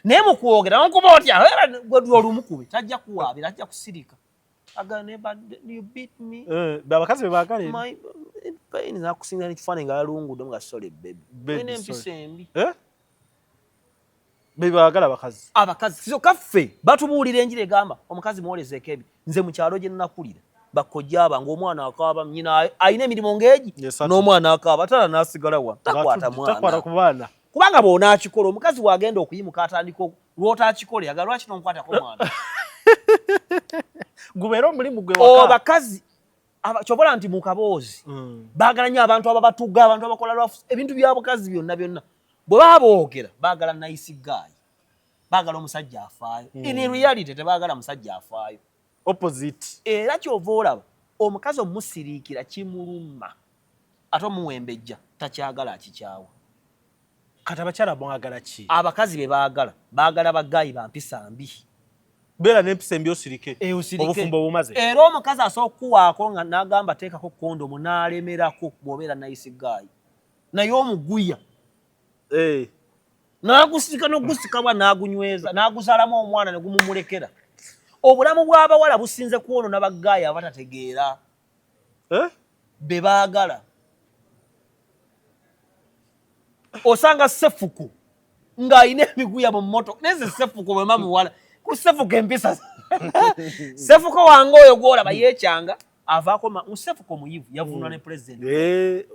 naye mu kwogera n'okuba otya gwe olumukube tajja kuwaabira ajja kusirika you beat me abakazi be baagala my pain nakusinga n'ekifaananyi nga yalungudde nga sorry baby empisa embi bebaagala abakazi sizo kaffe batubuulira enjiri egamba omukazi muwolezeeko ebi nze mu kyalo gye nnakulira bakojja abanga omwana akaaba nyina alina emirimu ng'egi n'omwana akaaba tala n'asigala wa takwata mwana kubanga bw'onaakikola omukazi bw'agenda okuyimuka atandika lw'otaakikola yaga lwaki n'omukwatako mwana gubeera omulimu gwe waka bakazi kyobola nti mu kaboozi baagala nnyo abantu ababatuga abantu abakola lwafu ebintu bya bukazi byonna bwe baba boogera baagala nayisigayi baagala omusajja afaayo in reality tebaagala musajja afaayo opposite era kyova olaba omukazi omusiriikira kimuluma ate omuwembejja takyagala akikyawa. kati abakyala mwagala ki? Abakazi be baagala baggayi bampisa mbi beera n'empisa embi osirike obufumbo bumaze era omukazi asooka okukuwaako nga n'agamba teekako kondomu n'alemerako bw'obeera nayisigayi naye omuguya n'agusika n'ogusika n'agunyweza n'aguzaalamu omwana ne gumumulekera. Obulamu bw'abawala businze kwonona baggayi abatategeera be baagala. Osanga sefuku ng'alina emiguya mu mmotoka neze sefuku bwe mamuwala ku sefuku empisa sefuku wange oyo gw'olaba yeekyanga avaako musefuko muyivu yavunwa ne president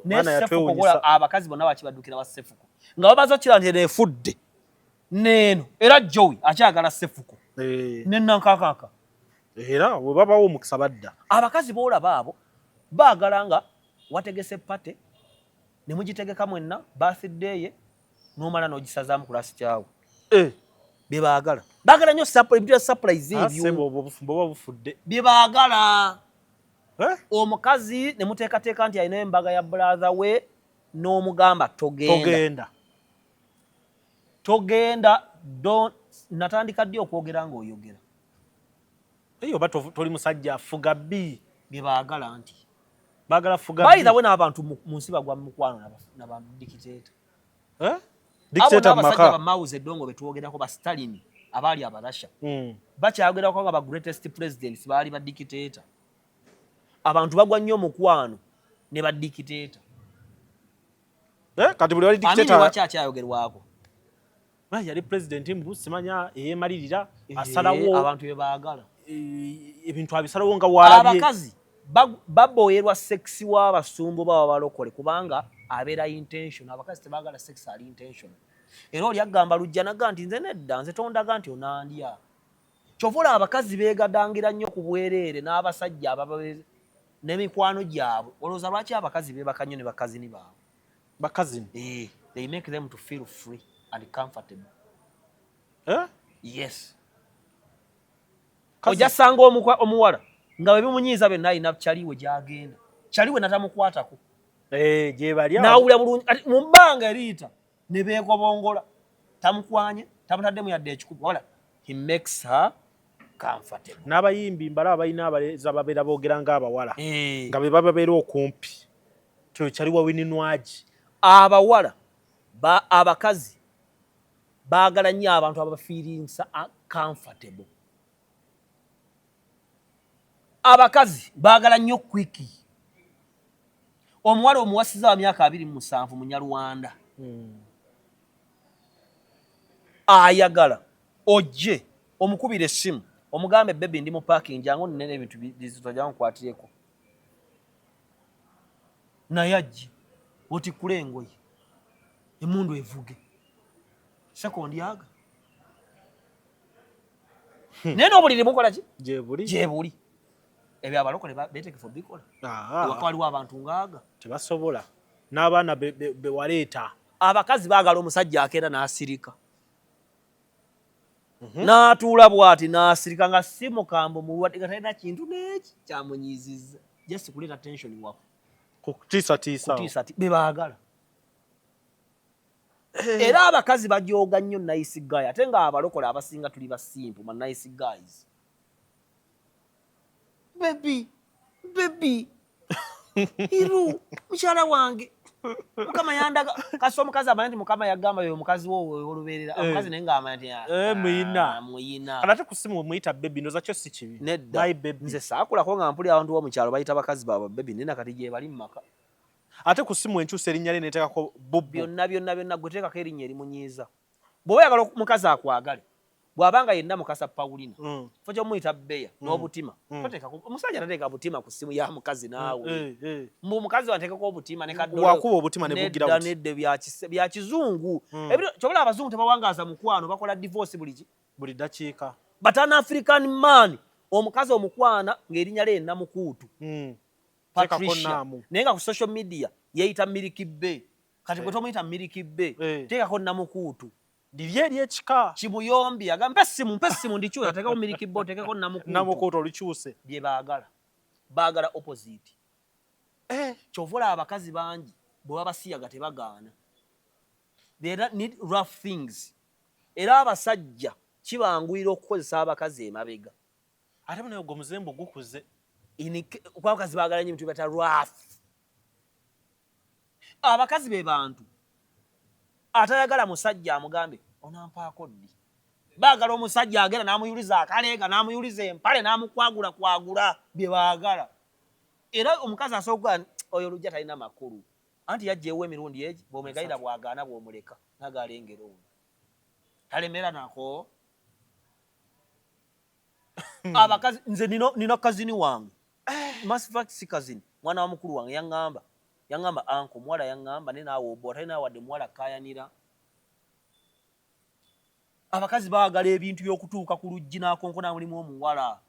ne abakazi bonna bakibaddukira ba sefuko nga babaza kira nti efudde neeno era Joey akyagala sefuko ne nankakaka era bwe babawo omukisa badda. Abakazi boolaba abo baagala nga wategese pate ne mugitegeka mwenna birthday ye n'omala n'ogisazaamu ku lasi kyawe bye baagala nnyo ebintu bya surprise ebyo obufumbo bufudde bye baagala. Omukazi ne muteekateeka nti alina embaga ya brother we n'omugamba togenda natandika ddi okwogera ng'oyogera eyo oba toli musajja afuga bbi bye baagala nti baagala fuga by the way n'abantu mu nsi bagwa mu mukwano n'abadikiteeta dictator abasajja bamawuze eddongo betwogerako ba Stalin abaali abarasha bakyayogerako nga ba greatest presidents baali badikiteeta. Abantu bagwa nnyo mukwano ne badikiteeta kati buli wali dictator waki akyayogerwako yali president mbu simanya eyemalirira asalawo abantu bebaagala ebintu abisalawo nga walabye abakazi baboyerwa sexi w'abasumbu baba balokole kubanga abeera intention. Abakazi tebaagala sex ali intention. Era oli agamba lujja naga nti nze nedda nze tondaga nti onandya. Kyovula abakazi beegadangira nnyo ku bwereere n'abasajja abababe n'emikwano gyabwe. Olowooza lwaki abakazi beebaka nnyo ne bakazini baabwe? Bakazini? They make them to feel free and comfortable. Yes. Ojja sanga omuwala nga bwe bimunyiiza byonna alina kyaliwe gy'agenda. Kyaliwe natamukwatako. Gye bali awo. N'awulira bulungi mu bbanga eriyita ne beekobongola. Tamukwanye, tamutaddemu yadde ekikuba. Wala, he makes her comfortable. N'abayimbi mbala abalina abaleza babeera boogera ng'abawala. Nga be babeera okumpi. Kyo kyaliwa wininwagi. Abawala, abakazi, baagala nnyo abantu abafiirinsa comfortable. Abakazi baagala nnyo kwiki. Omuwala omuwasiza wa myaka 27 Munyarwanda ayagala ojje omukubira essimu omugambe bebe ndi mu parking jangu nene ebintu bizitojja nkwatireko naye ajje oti kulengoye emundu evuge sekondi yaga nene obuliri mukola ki gye buli ebyo abalokole betekefu bikola waka waliwo abantu ngaaga tebasobola n'abaana bewaleeta. Abakazi baagala omusajja akeera n'asirika n'atuula bw'ati n'asirika nga si mukambo mulwadde nga talina kintu n'eki kyamunyiizizza just kuleeta tension wako kutiisatiisa be baagala. Era abakazi bajooga nnyo nice guy ate nga abalokole abasinga tuli basimple ma nice guys. Baby iru mukyala wange mukama yandaga kasi omukazi amanya nti mukama yagamba yo omukazi wo olubeerera omukazi naye ng'amanya nti muyina kana ate ku ssimu muyita baby ndoza kyo si kibi. Nedda nze saakulako nga mpuli abantu b'omukyalo bayita bakazi baabwe baby naye nakati gye bali mu maka. Ate ku ssimu enkyusa erinnya lye neeteekako bubbu byonna gwe teekako erinnya erimunyiiza. Bw'oba oyagala omukazi akwagale bw'abanga yenna mukasa Paulina fo ky'omuyita Beya n'obutima omusajja tateeka butima ku ssimu ya mukazi naawe mbu mukazi wanteekako obutima ne kaddolo wakuba obutima ne bugira buti nedde bya kizungu. Kyobula abazungu tebawangaaza mukwano bakola divorce buli dakiika. But an African man omukazi omukwana ng'erinnya lye Namukuutu Patricia naye nga ku social media yeeyita Milky Bay. Kati gwe tomuyita Milky Bay teekako Namukuutu liri ery'ekika kimuyombi agamba mpe essimu ndikyusa ateekako Milky Bay oteekako Namukuutu olikyuse. Bye baagala opposite. Kyovula abakazi bangi bwe babasiyaga tebagaana. They need rough things. Era abasajja kibanguyira okukozesa abakazi emabega. Ate munaye gwe omuzembe gukuze. Kuba abakazi baagala nnyo ebintu bata rough. Abakazi be bantu atayagala musajja amugambe onampaako ddi. Baagala omusajja agenda n'amuyuliza akaleega n'amuyuliza empale n'amukwagula bye baagala. Era omukazi asooka oyo olujja talina makulu anti yajjeewo emirundi egi bw'omegayira bw'agaana bw'omuleka n'agaalengera ono talemera nako. Abakazi nze nina kazini wange massive si kazini mwana wa mukulu wange yaŋŋamba anko muwala yaŋŋamba ne naawe obwa talina wadde muwala kaayanira. Abakazi baagala ebintu by'okutuuka ku luggi n'akonkona mulimu omuwala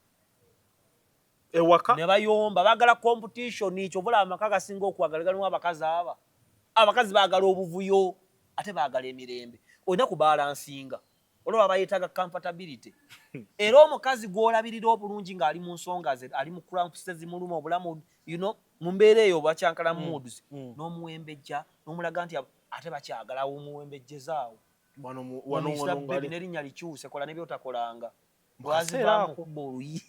ewaka ne bayomba baagala competition. Kyovula amaka gasinga okwagala galimu abakazi aba. Abakazi baagala obuvuyo ate baagala emirembe. Olina kubalansinga olaba bayetaaga comfortability. Era omukazi gw'olabirira obulungi ng'ali mu nsonga ze ali mu cramps ezimuluma obulamu mu mbeera eyo bakyankala moods n'omuwembejja n'omulaga nti ate bakyagala omuwembejjezaawo wano n'erinnya likyuse kola ne by'otakolanga lwazivaamu kubba oluyi